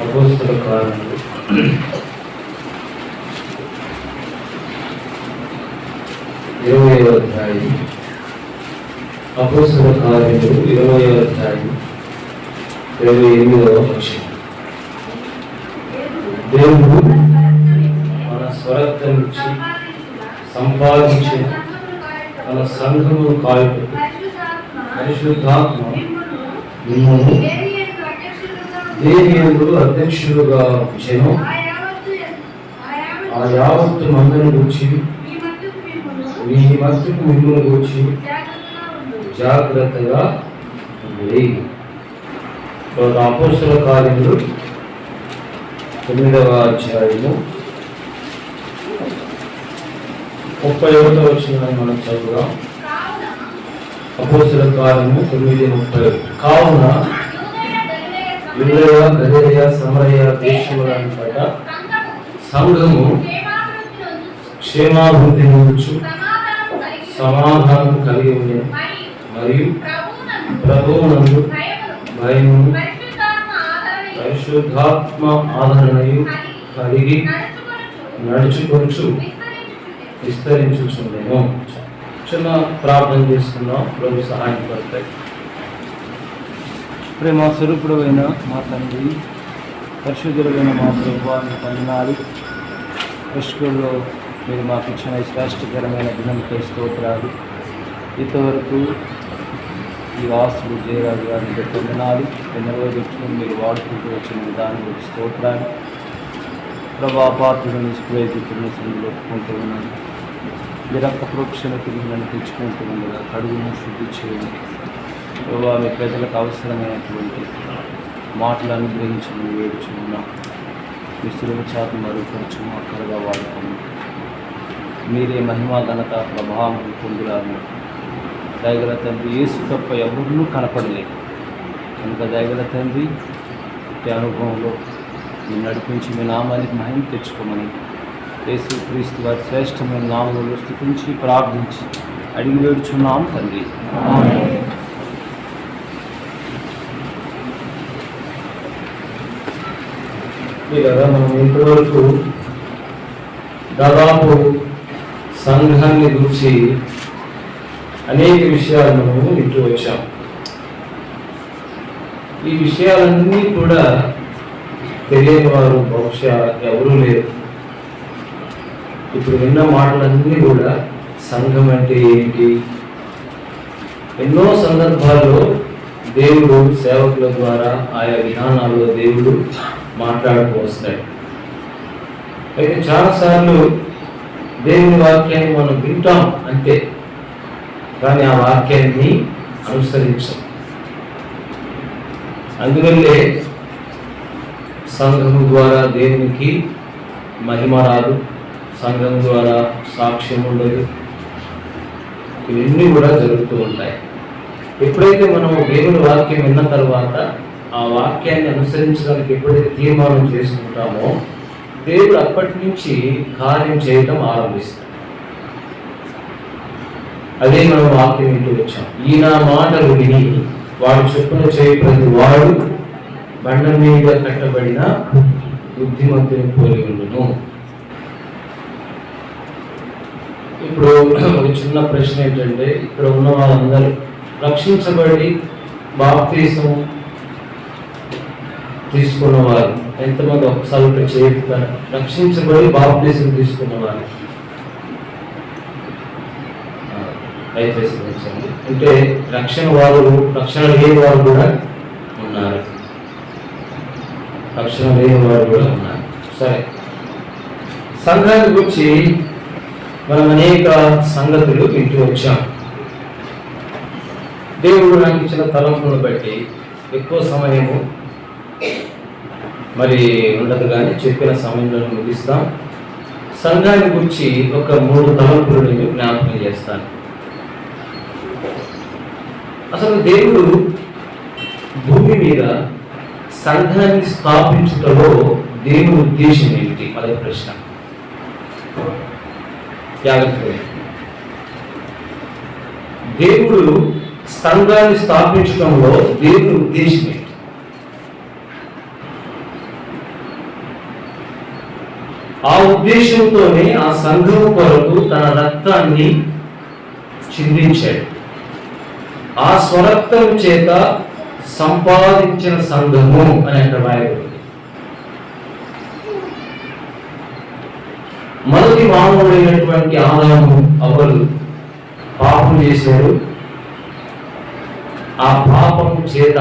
అపోస్తల కార్యములు 20వ అధ్యాయం. అపోస్తల కార్యములు 20వ అధ్యాయం 28వ వచనం. దేవుడు మన స్వరక్తం నుంచి సంపాదించిన తన సంఘమును కాయుటకు పరిశుద్ధాత్మ మిమ్మును దేని యందు అధ్యక్షులుగా ఉంచెను. ఆ యావత్తు మందను గురించి మీ మట్టుకు మిమ్మును గురించి జాగ్రత్తగా ఉంది. అపోస్తల కార్యములు 9వ అధ్యాయము 31వ వచనాన్ని మనం చదువుదాం. అపోస్తల కార్యము 9:30. కావున యూదయ, గలిలయ, సమరయ దేశములంతట సంఘము క్షేమాభివృద్ధి నొందుచు సమాధానం కలిగి ఉండెను. మరియు ప్రభువునందు భయము పరిశుద్ధాత్మ ఆదరణయు కలిగి నడుచుకొనుచు విస్తరించుచుండెను. చిన్న ప్రార్థన చేసుకున్నాం. ప్రభు సహాయం పడతాయి. ప్రేమ స్వరూపుడైన మా తండ్రి, పరిశుద్ధులైన మా ప్రభువాన్ని వందనాలు. ప్రశ్నల్లో మీరు మాకు ఇచ్చిన శ్రేష్టకరమైన దినంతో స్తోత్రాలు. ఇంతవరకు ఈ వాసులు జయరాజు గారిని వందనాలు. నెరవేర్చుకుని మీరు వాడుకుంటూ వచ్చిన విధానం స్తోత్రాలు. ప్రభాపాత్రులను నిష్ప్రయోజకులను సందులో ఒప్పుకుంటూ ఉన్నాను. మీ రక్త ప్రోక్షణకు నన్ను తెచ్చుకుంటూ ఉండగా కడుగును శుద్ధి చేయండి. ప్రభావ మీ ప్రజలకు అవసరమైనటువంటి మాటలు అనుగ్రహించమని వేడుచున్నాం. మీ సులువు చాటు మరుగుపరచు అక్కడగా వాడుకోండి. మీరే మహిమా ఘనత ప్రభావం పొందులాను. దయగల తండ్రి, యేసు తప్ప ఎవరినూ కనపడలేదు కనుక దయగల తండ్రి, ఈ అనుభవంలో మీరు నడిపించి మీ నామానికి మహిమ తెచ్చుకోమని యేసు క్రీస్తు వారి శ్రేష్టమైన నామంలో స్తుతించి ప్రార్థించి అడిగి వేడుచున్నాం తండ్రి. కదా మనం ఇంతవరకు దాదాపు సంఘాన్ని గురించి అనేక విషయాలను వింటూ వచ్చాం. ఈ విషయాలన్నీ కూడా తెలియని వారు బహుశా ఎవరూ లేరు. ఇప్పుడు విన్న మాటలన్నీ కూడా సంఘం అంటే ఏంటి, ఎన్నో సందర్భాల్లో దేవుడు సేవకుల ద్వారా ఆయా విధానాల్లో దేవుడు మాట్లాడుతూ వస్తాడు. అయితే చాలాసార్లు దేవుని వాక్యాన్ని మనం వింటాం అంతే, కానీ ఆ వాక్యాన్ని అనుసరించాం. అందువల్లే సంఘము ద్వారా దేవునికి మహిమ రాదు, సంఘం ద్వారా సాక్ష్యం ఉండదు. ఇవన్నీ కూడా జరుగుతూ ఉంటాయి. ఎప్పుడైతే మనం దేవుని వాక్యం విన్న తర్వాత ఆ వాక్యాన్ని అనుసరించడానికి ఎప్పుడైతే తీర్మానం చేసుకుంటామో దేవుడు అప్పటి నుంచి కార్యం చేయటం ఆరంభిస్తాడు. అదే మనం వాక్యం వింటూ వచ్చాం. ఈయన మాటలు విని వాడు చొప్పున చేయి ప్రతి వాడు బండ మీద కట్టబడిన బుద్ధిమంతుని పోలి ఉండును. ఇప్పుడు ఒక చిన్న ప్రశ్న ఏంటంటే, ఇక్కడ ఉన్న వాళ్ళందరూ రక్షించబడి బాప్తీసం తీసుకున్నవారు ఎంతమంది ఒకసారి ఇక్కడ చేస్తారు? రక్షించబడి బాప్తీసం తీసుకున్నవారు దయచేసి వచ్చండి. అంటే రక్షణ లేని వారు కూడా ఉన్నారు, రక్షణ లేని వారు కూడా ఉన్నారు. సరే, సంఘాన్ని గురించి మనం అనేక సంగతులు వింటూ వచ్చాం. దేవుడు నాకు ఇచ్చిన తలంపులను బట్టి ఎక్కువ సమయము మరి ఉండదు, కానీ చెప్పిన సమయంలో ముగిస్తాం. సంఘాన్ని గురించి ఒక 3 తలంపులు నేను జ్ఞాపకం చేస్తాను. అసలు దేవుడు భూమి మీద సంఘాన్ని స్థాపించడంలో దేవుని ఉద్దేశం ఏమిటి? అదే ప్రశ్న. దేవుడు సంఘాన్ని స్థాపించడంలో దేవుని ఉద్దేశం ఏంటి? ఆ ఉద్దేశంతోనే ఆ సంఘము కొరకు తన రక్తాన్ని చిందించాడు. ఆ స్వరక్తం చేత సంపాదించిన సంఘము అని అక్కడ రాయబడింది. మొదటి మానవుడైనటువంటి ఆదాము అవ్వలు పాపం చేశారు. ఆ పాపము చేత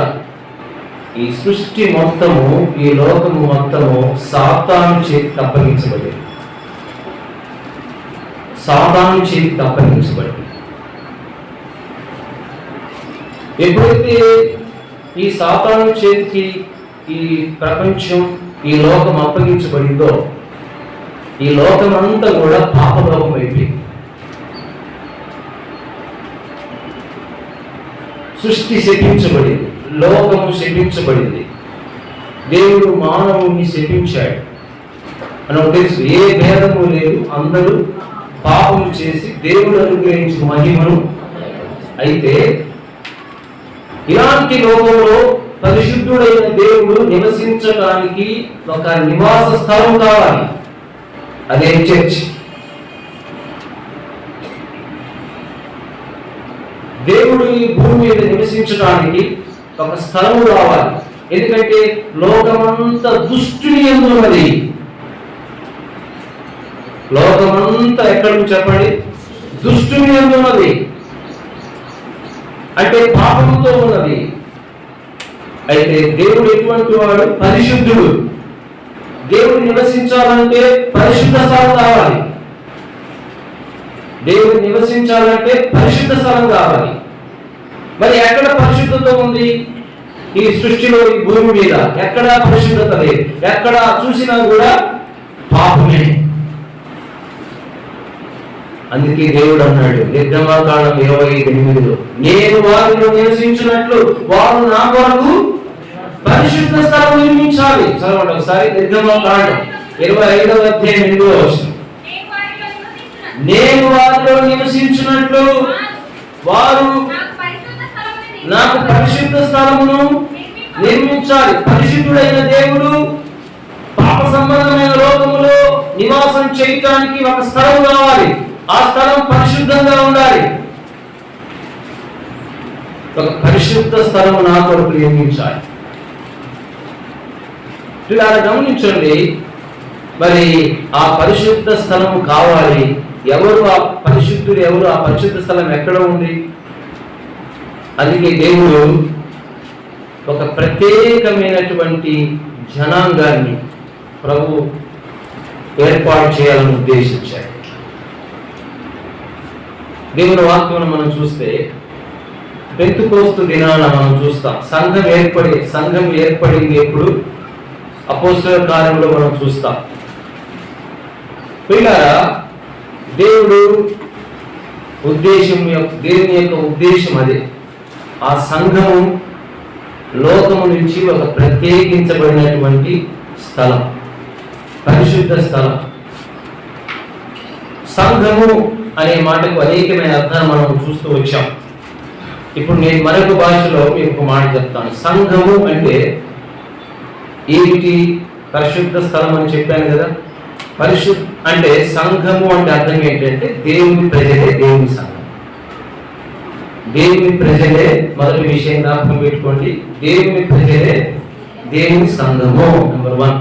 ఈ సృష్టి మొత్తము, ఈ లోకము మొత్తము సాతాను చేతికి అప్పగించబడింది. సాతాను చేతికి అప్పగించబడింది. ఎప్పుడైతే ఈ సాతాను చేతికి ఈ ప్రపంచం, ఈ లోకం అప్పగించబడిందో, ఈ లోకమంతా కూడా పాపలోకం అయిపోయింది. సృష్టి శపించబడింది, లోకము శపించబడింది. దేవుడు మానవుని శపించాడు అని తెలుసు. ఏ భేదము లేదు, అందరూ పాపము చేసి దేవుడు అనుగ్రహించిన మహిమను. అయితే ఇలాంటి లోకంలో పరిశుద్ధుడైన దేవుడు నివసించడానికి ఒక నివాస స్థలం కావాలి. అదే చర్చ్. దేవుడు ఈ భూమి మీద నివసించడానికి ఒక స్థలం కావాలి. ఎందుకంటే లోకమంతా దుష్టుని యందు ఉన్నది. లోకమంతా ఎక్కడ చెప్పండి, దుష్టుని యందు ఉన్నది. అంటే పాపంతో ఉన్నది. అయితే దేవుడు ఎటువంటి వాడు? పరిశుద్ధుడు. దేవుడు నివసించాలంటే పరిశుద్ధ స్థలం కావాలి. దేవుడు నివసించాలంటే పరిశుద్ధ స్థలం కావాలి. మరి ఎక్కడ పరిశుద్ధత ఉంది? ఈ సృష్టిలో, ఈ భూమి మీద ఎక్కడ పరిశుద్ధత లేదు. ఎక్కడ చూసినా కూడా పాపమే. అందుకే దేవుడు అన్నాడు నిర్గమకాండం 25:8, నేను వారిలో నివసించినట్లు వారు నా కొరకు పరిశుద్ధ స్థలం నిర్మించాలి. చదవండి ఒకసారి. నిర్గమకాండం 25:8. నేను వారిలో నివసించినట్లు వారు నాకు పరిశుద్ధ స్థలమును నిర్మించాలి. పరిశుద్ధుడైన దేవుడు పాప సంబంధమైన లోకములో నివాసం చేయటానికి ఒక స్థలం కావాలి. ఆ స్థలం పరిశుద్ధంగా ఉండాలి. ఒక పరిశుద్ధ స్థలము నా కొరకు నిర్మించాలి. ఇలా గమనించండి. మరి ఆ పరిశుద్ధ స్థలము కావాలి. ఎవరు ఆ పరిశుద్ధుడు? ఎవరు? ఆ పరిశుద్ధ స్థలం ఎక్కడ ఉంది? అందుకే దేవుడు ఒక ప్రత్యేకమైనటువంటి జనాంగాన్ని ప్రభు ఏర్పాటు చేయాలని ఉద్దేశించాడు. దేవుని వాక్యం మనం చూస్తే పెంతెకోస్తు దినాన మనం చూస్తాం. సంఘం ఏర్పడింది ఎప్పుడు? అపోస్తలుల కార్యంలో మనం చూస్తాం. పిల్లరా, దేవుని యొక్క ఉద్దేశం అదే. ఆ సంఘము లోకము నుంచి ఒక ప్రత్యేకించబడినటువంటి స్థలం, పరిశుద్ధ స్థలం. సంఘము అనే మాటకు అనేకమైన అర్థాలు మనం చూస్తూ వచ్చాం. ఇప్పుడు నేను మరొక భాషలో మీకు ఒక మాట చెప్తాను. సంఘము అంటే ఏమిటి? పరిశుద్ధ స్థలం అని చెప్పాను కదా. అంటే సంఘము అంటే అర్థం ఏంటంటే దేవుని ప్రజలే దేవుని సంఘం. దేవుని ప్రజలే, మొదటి విషయం జ్ఞాపకం పెట్టుకోండి, దేవుని ప్రజలే దేవుని సంఘము. నెంబర్ 1.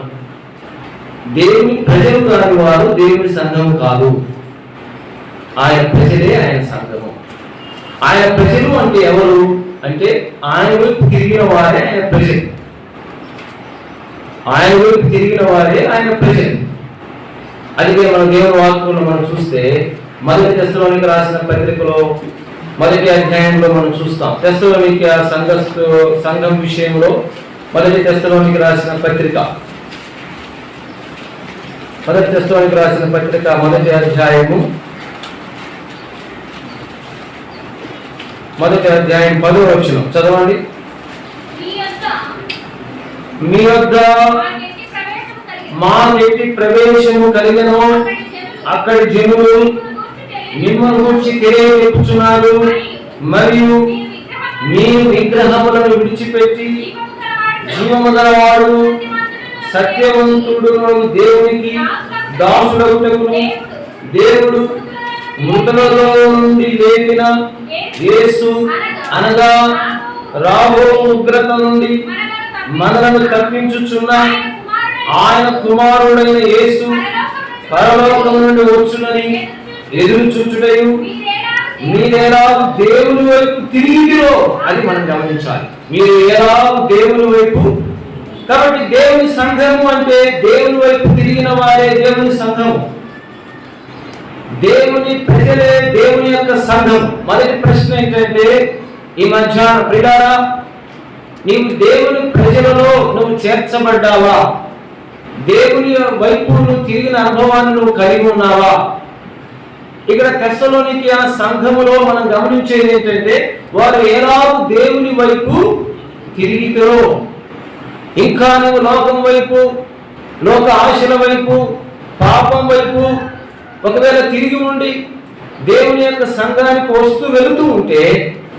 దేవుని ప్రజలు కాని వారు దేవుని సంఘము కాదు. ఆయన ప్రజలే ఆయన సంఘము. ఆయన ప్రజలు అంటే ఎవరు? అంటే ఆయన వైపు తిరిగిన వారే ఆయన ప్రజలు. ఆయన వైపు తిరిగిన వారే ఆయన ప్రజలు. అందుకే మన దేవుని వాక్యంలో మనం చూస్తే మొదటి తెస్సలోనికీ రాసిన పత్రికలో 1వ అధ్యాయంలో మనం చూస్తాం. తెస్సలోనికీ సంఘం విషయంలో మొదటి తెస్సలోనికీ రాసిన పత్రిక 1వ అధ్యాయము 10వ వచనం చదవండి. మీ వద్ద మా నెట్టి ప్రవేశము కలిగను, అక్కడి జనులు మిమ్మల్ని గురించి తెలియజెప్పుచున్నారు, మరియు మీరు విగ్రహములను విడిచిపెట్టి జీవము గలవాడు సత్యవంతుడు దేవునికి దాసుడగుటకును దేవుడు మృతులలో నుండి లేపిన యేసు అనగా రాబో ఉగ్రత నుండి మనలను తప్పించుచున్న ఆయన కుమారుడైన యేసు పరలోకం నుండి వచ్చునని ఎదురు చూచుటయు మీరెలా దేవుని వైపు తిరిగిరో అది మనం గమనించాలి. మీరు ఎలా దేవుని వైపు, కాబట్టి దేవుని సంఘము అంటే దేవుని వైపు తిరిగిన వారే దేవుని సంఘము, దేవుని ప్రజలే దేవుని యొక్క సంఘం. మొదటి ప్రశ్న ఏంటంటే ఈ మధ్యాహ్నం ప్రియులారా, నీవు దేవుని ప్రజలలో నువ్వు చేర్చబడ్డావా? దేవుని వైపు నువ్వు తిరిగిన అనుభవాన్ని నువ్వు కలిగి ఉన్నావా? ఇక్కడ తెస్సలోనికయ సంఘములో మనం గమనించేది ఏంటంటే వారు ఎలాగూ దేవుని వైపు తిరిగితరో. ఇంకా నువ్వు లోకం వైపు, లోక ఆశల వైపు, పాపం వైపు ఒకవేళ తిరిగి ఉండి దేవుని యొక్క సంఘానికి వస్తూ వెళుతూ ఉంటే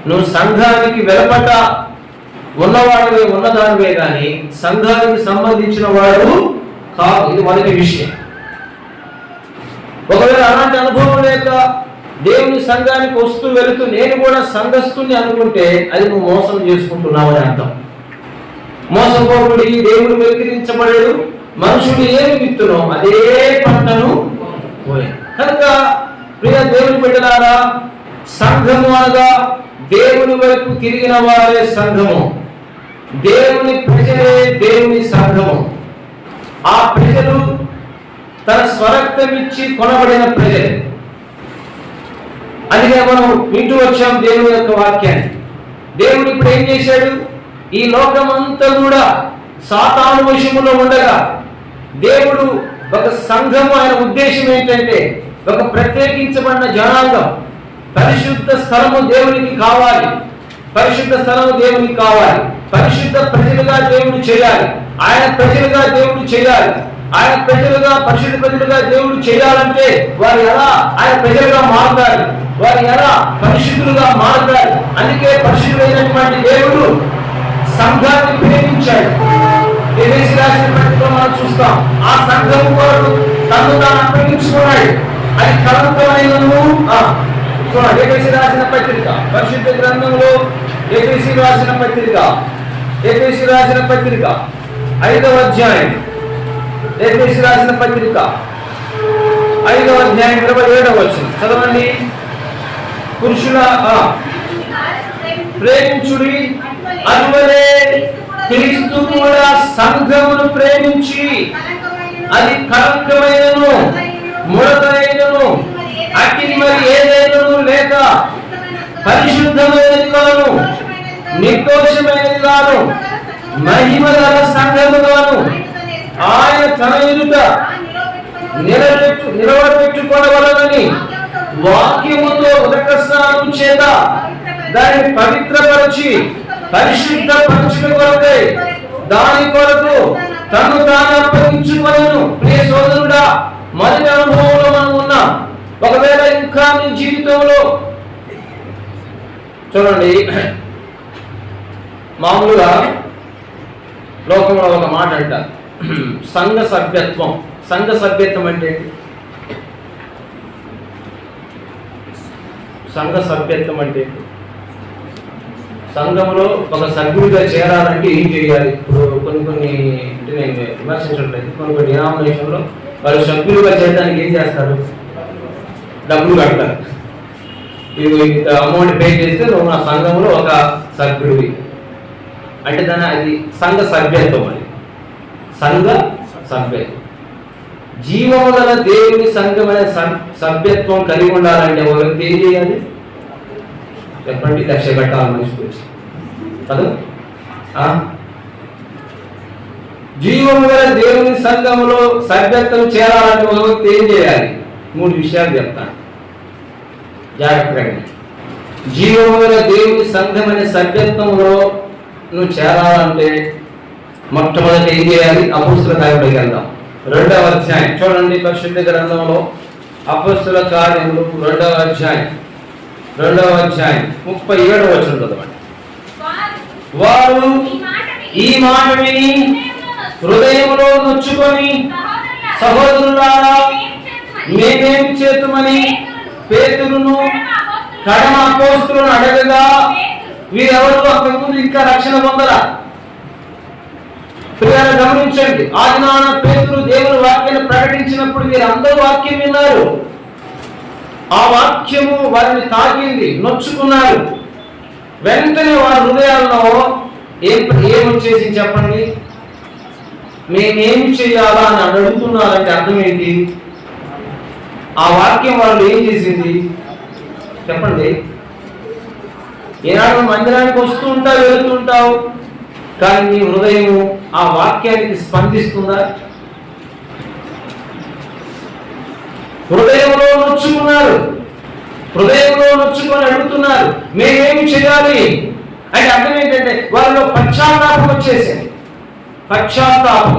నువ్వు సంఘానికి వెలపట ఉన్నవాడివే, ఉన్నదానివే కానీ సంఘానికి సంబంధించిన వాడు కాదు. ఇది మొదటి విషయం. ఒకవేళ అలాంటి అనుభవం లేక దేవుని సంఘానికి వస్తూ వెళుతూ నేను కూడా సంఘస్థుని అనుకుంటే అది నువ్వు మోసం చేసుకుంటున్నావు అని అర్థం. మోసపోకుడి, దేవుడు వెక్కిరించబడేడు, మనుషుడు ఏమి విత్తునో అదే పంటను పోయి. కనుక ప్రియ దేవుని బిడ్డలారా, సంఘము అనగా దేవుని వైపు తిరిగిన వారే సంఘము, దేవుని ప్రజలే దేవుని సంఘము. ఆ ప్రజలు తన స్వరక్తం ఇచ్చి కొనబడిన ప్రజలు. అందుకే మనం వింటూ వచ్చాం దేవుని యొక్క వాక్యాన్ని. దేవుడు ఇప్పుడు ఏం చేశాడు? ఈ లోకమంతా కూడా సాతాను వశములో ఉండగా దేవుడు ఒక సంఘము, ఆయన ఉద్దేశం ఏంటంటే ఒక ప్రత్యేకించబడిన జనాంగం, పరిశుద్ధ స్థలము దేవునికి కావాలి, పరిశుద్ధ స్థలము దేవునికి కావాలి, పరిశుద్ధ ప్రజలుగా దేవుడు చేయాలి, ఆయన ప్రజలుగా దేవుడు చేయాలి. ఆయన ప్రజలుగా, పరిశుద్ధ ప్రజలుగా దేవుడు చేయాలంటే వారు ఎలా ఆయన ప్రజలుగా మారుతారు, వారు ఎలా పరిశుద్ధులుగా మారుతారు. అందుకే పరిశుద్ధులైనటువంటి దేవుడు సంఘాన్ని ప్రేమించాడు. ఎఫెసీ రాసిన పత్రికలో మనం చూస్తాం, ఆ సంఘం కొరకు తను తాను అప్పగించుకున్నాడు. అది కలంకమైనను చూడండి. ఎఫెసీ రాసిన పత్రిక, పరిశుద్ధ గ్రంథంలో ఎఫెసీ రాసిన పత్రిక, ఎఫెసీ రాసిన పత్రిక 5వ అధ్యాయం, ఎఫెసీ రాసిన పత్రిక 5వ అధ్యాయం 27వ వచనం చదవండి. పురుషుల ప్రేమించుడి, అటువలే క్రీస్తు కూడా సంఘమును ప్రేమించి అది కలంకమైనను ముడతైనను అగ్ని మరి ఏదైనను లేక పరిశుద్ధమైనది గాను నిర్దోషమైనది గాను మహిమ గల సంఘము గాను ఆయన తన ఎదుట నిలబెట్టుకొనవలెనని వాక్యముతో ఉదక స్నానం చేత దాన్ని పవిత్రపరిచి పరిశుద్ధ పరచుట కొరకై దాని కొరకు తను తాను అప్పగించుకొనెను. ప్రియ సోదరుడా, మొదటి అనుభవంలో మనం ఉన్నాం. ఒకవేళ ఇంకా నీ జీవితంలో చూడండి, మామూలుగా లోకంలో ఒక మాట అంటారు, సంఘ సభ్యత్వం. సంఘ సభ్యత్వం అంటే సంఘ సభ్యత్వం అంటే సంఘంలో ఒక సభ్యుడిగా చేరాలంటే ఏం చేయాలి? ఇప్పుడు కొన్ని అంటే నేను విమర్శించట్లేదు, కొన్ని డినామినేషన్లో వాళ్ళు సభ్యులుగా చేయడానికి ఏం చేస్తారు? డబ్బులు కడతారు. ఇది అమౌంట్ పే చేస్తే నువ్వు నా సంఘంలో ఒక సభ్యుడివి అంటే దాని అది సంఘ సభ్యత్వం. అది సంఘ సభ్యత్వం. జీవము గల దేవుని సంఘమైన సభ్యత్వం కలిగి ఉండాలంటే ఒక వ్యక్తి ఏం చేయాలి చెప్పండి? లక్ష కట్టాలి మనిషికి కదా. జీవము గల దేవుని సంఘములో సభ్యత్వం చేరాలంటే ఒక వ్యక్తి ఏం చేయాలి? 3 విషయాలు చెప్తాను జాగ్రత్తగా. జీవము గల దేవుని సంఘమైన సభ్యత్వంలో నువ్వు చేరాలంటే మొట్టమొదటి ఏం చేయాలి? అపోస్తుల కార్యములకు వెళ్దాం. 2వ అధ్యాయం చూడండి, పరిశుద్ధ గ్రంథంలో అపోస్తుల కార్యములు 2వ అధ్యాయం 37వ వచనం చదవండి. వారు ఈ మాట విని హృదయంలో నొచ్చుకొని సహోదరులారా మేమేం చేతుమని పేతురును కడమ అపోస్తులను అడగగా వీరెవరు అంతకుముందు ఇంకా రక్షణ పొందరా? ప్రియారా గమనించండి, ఆదినాన పేతురు దేవుని వాక్యాన్ని ప్రకటించినప్పుడు వీరందరూ వాక్యం విన్నారు. ఆ వాక్యము వారిని తాకింది, నొచ్చుకున్నారు. వెంటనే వారి హృదయాల్లో ఏమొచ్చేసి చెప్పండి, మేమేమి చేయాలా అని అడుగుతున్నారంటే అర్థం ఏంటి? ఆ వాక్యం వాళ్ళు ఏం చేసింది చెప్పండి? ఏనాడు మందిరానికి వస్తూ ఉంటావు, వెళుతుంటావు, కానీ నీ హృదయం ఆ వాక్యానికి స్పందిస్తుందా? హృదయంలో నొచ్చుకున్నారు, హృదయంలో నొచ్చుకొని అడుగుతున్నారు మేమేమి చేయాలి అంటే అర్థం ఏంటంటే వాళ్ళలో పశ్చాత్తాపం వచ్చేసింది. పశ్చాత్తాపం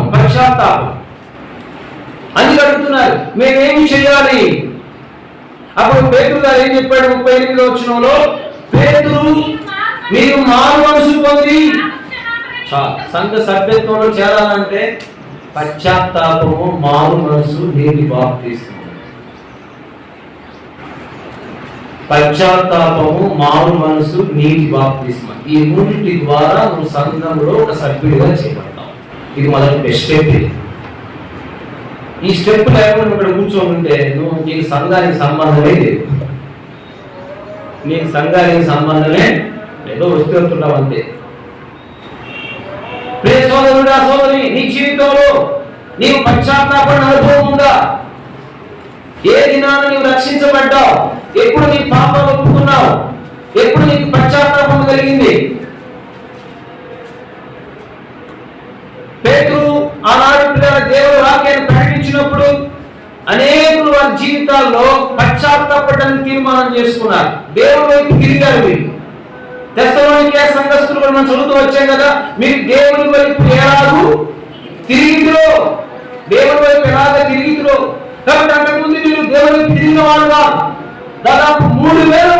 అని అడుగుతున్నారు మేమేమి చేయాలి. అప్పుడు పేతురు గారు ఏం చెప్పాడు? 38వ వచనంలో, పేతురు మీరు మారు మనసు పొంది సంఘ సభ్యత్వంలో చేరాలంటే పశ్చాత్తాపము, మారు మనసు, నీటి బాప్తిస్మం. పశ్చాత్తాపము, మారు మనసు, నీటి బాప్తిస్మం, ఈ మూడింటి ద్వారా నువ్వు సంఘంలో ఒక సభ్యుడిగా చేపడతావు. ఇది మొదటి స్టెప్. ఈ స్టెప్ లేకుండా ఇక్కడ కూర్చొని ఉంటే నీకు సంఘానికి సంబంధమే లేదు. నీకు సంఘానికి సంబంధమే ఏదో వస్తూ వస్తుంటావు అంతే. ప్రియ సోదరుడా, సోదరి, నీ జీవితంలో నీవు పశ్చాత్తాపడిన అనుభవం ఉందా? ఏ దినాన నీవు రక్షించబడ్డావు? ఎప్పుడు నీ పాపం ఒప్పుకున్నావు? ఎప్పుడు నీకు పశ్చాత్తాపం కలిగింది? పేతురు ఆనాడు దేవుని వాక్యాన్ని ప్రకటించినప్పుడు అనేకులు వారి జీవితాల్లో పశ్చాత్తాపడడానికి తీర్మానం చేసుకున్నారు. దేవుని వైపు తిరిగారు. వీరు తెస్సలోనికే సంఘస్థులు కూడా మనం చదువుతూ వచ్చాం కదా, మీరు దేవుని వైపు ఎలాగూ తిరిగితురో, దేవుని వైపు ఎలాగ తిరిగితురో. కాబట్టి అంతకుముందు మీరు దేవుని వైపు తిరిగిన వాళ్ళుగా దాదాపు 3,000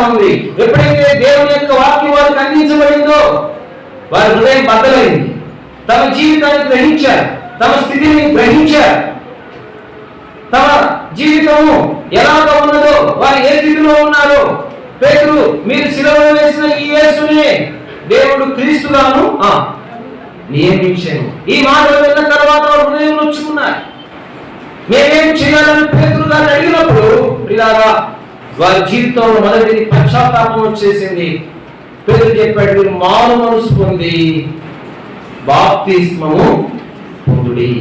మంది ఎప్పుడైతే దేవుని యొక్క వాక్యం వారికి అందించబడిందో వారి హృదయం బద్దలైంది. తమ జీవితాన్ని గ్రహించారు, తమ స్థితిని గ్రహించారు, తమ జీవితము ఎలాగ ఉన్నదో, వారు ఏ స్థితిలో ఉన్నారో. పేతురు మీరు శిలువలో వేసిన ఈ యేసునే దేవుడు క్రీస్తుగాను నియమించెను. ఈ మాటలు విన్న తర్వాత వారు హృదయం నొచ్చుకున్నారు. మేమేం చేయాలని పేతురు గారిని అడిగినప్పుడు ప్రియులారా వారి జీవితంలో మొదటిది పశ్చాత్తాపం వచ్చేసింది. పేతురు చెప్పాడు, మీరు మారు మనసు పొంది బాప్తిస్మము పొందుడి.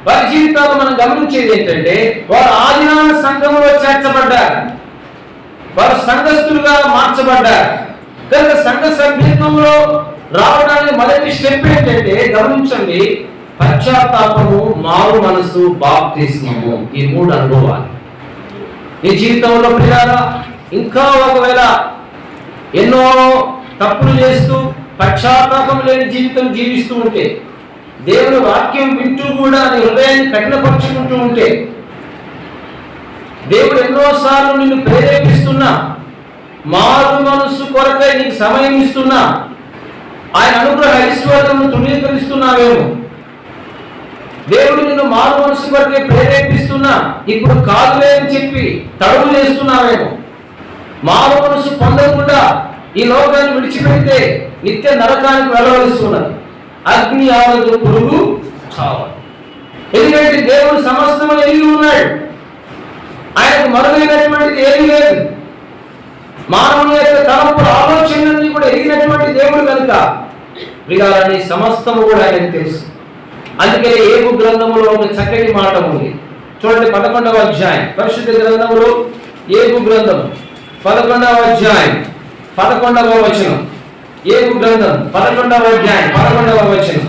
వారి జీవితాల్లో మనం గమనించేది ఏంటంటే వారు ఆదినాన సంఘంలో చేర్చబడ్డారు, వారు సంఘస్థులుగా మార్చబడ్డారు. కనుక సంఘ సభ్యత్వంలో రావడానికి మొదటి స్టెప్ ఏంటంటే గమనించండి, పశ్చాత్తాపము, మారు మనసు, బాప్తిస్మము, ఈ 3 అనుభవాలు. నీ జీవితంలో ప్రియారా ఇంకా ఒకవేళ ఎన్నో తప్పులు చేస్తూ పశ్చాత్తాపం లేని జీవితం జీవిస్తూ ఉంటే, దేవుని వాక్యం వింటూ కూడా నీ హృదయాన్ని కఠినపరుచుకుంటూ ఉంటే, దేవుడు ఎన్నోసార్లు నిన్ను ప్రేరేపిస్తున్నా, మారు మనస్సు కొరకై నీకు సమయం ఇస్తున్నా, ఆయన అనుగ్రహ ఐశ్వర్యము తృణీకరిస్తున్నావేమో, దేవుడు నిన్ను మారు మనస్సు కొరకై ప్రేరేపిస్తున్నా ఇప్పుడు కాదులే అని చెప్పి తడువు చేస్తున్నావేమో, మారు మనస్సు పొందకుండా ఈ లోకాన్ని విడిచిపెడితే నిత్య నరకానికి వెళ్ళవలస్తున్నది, అగ్ని ఆవదు, పురుగు చావదు. ఎందుకంటే దేవుడు సమస్తము ఎరిగి ఉన్నాడు, ఆయనకు మరుగైనటువంటిది ఏమీ లేదు. మానవుని యొక్క తలంపు ఆలోచనలన్నీ కూడా ఎరిగినటువంటి దేవుడు కనుక ప్రియాలని సమస్తము కూడా ఆయనకు తెలుసు. అందుకే ఏబు గ్రంథములో ఒక చక్కటి మాట ఉంది. చూడండి, 11వ అధ్యాయం పరిశుద్ధ గ్రంథములో ఏబు గ్రంథం 11వ అధ్యాయం 11వ వచనం. ఏబు గ్రంథం 11వ అధ్యాయం 11వ వచనం.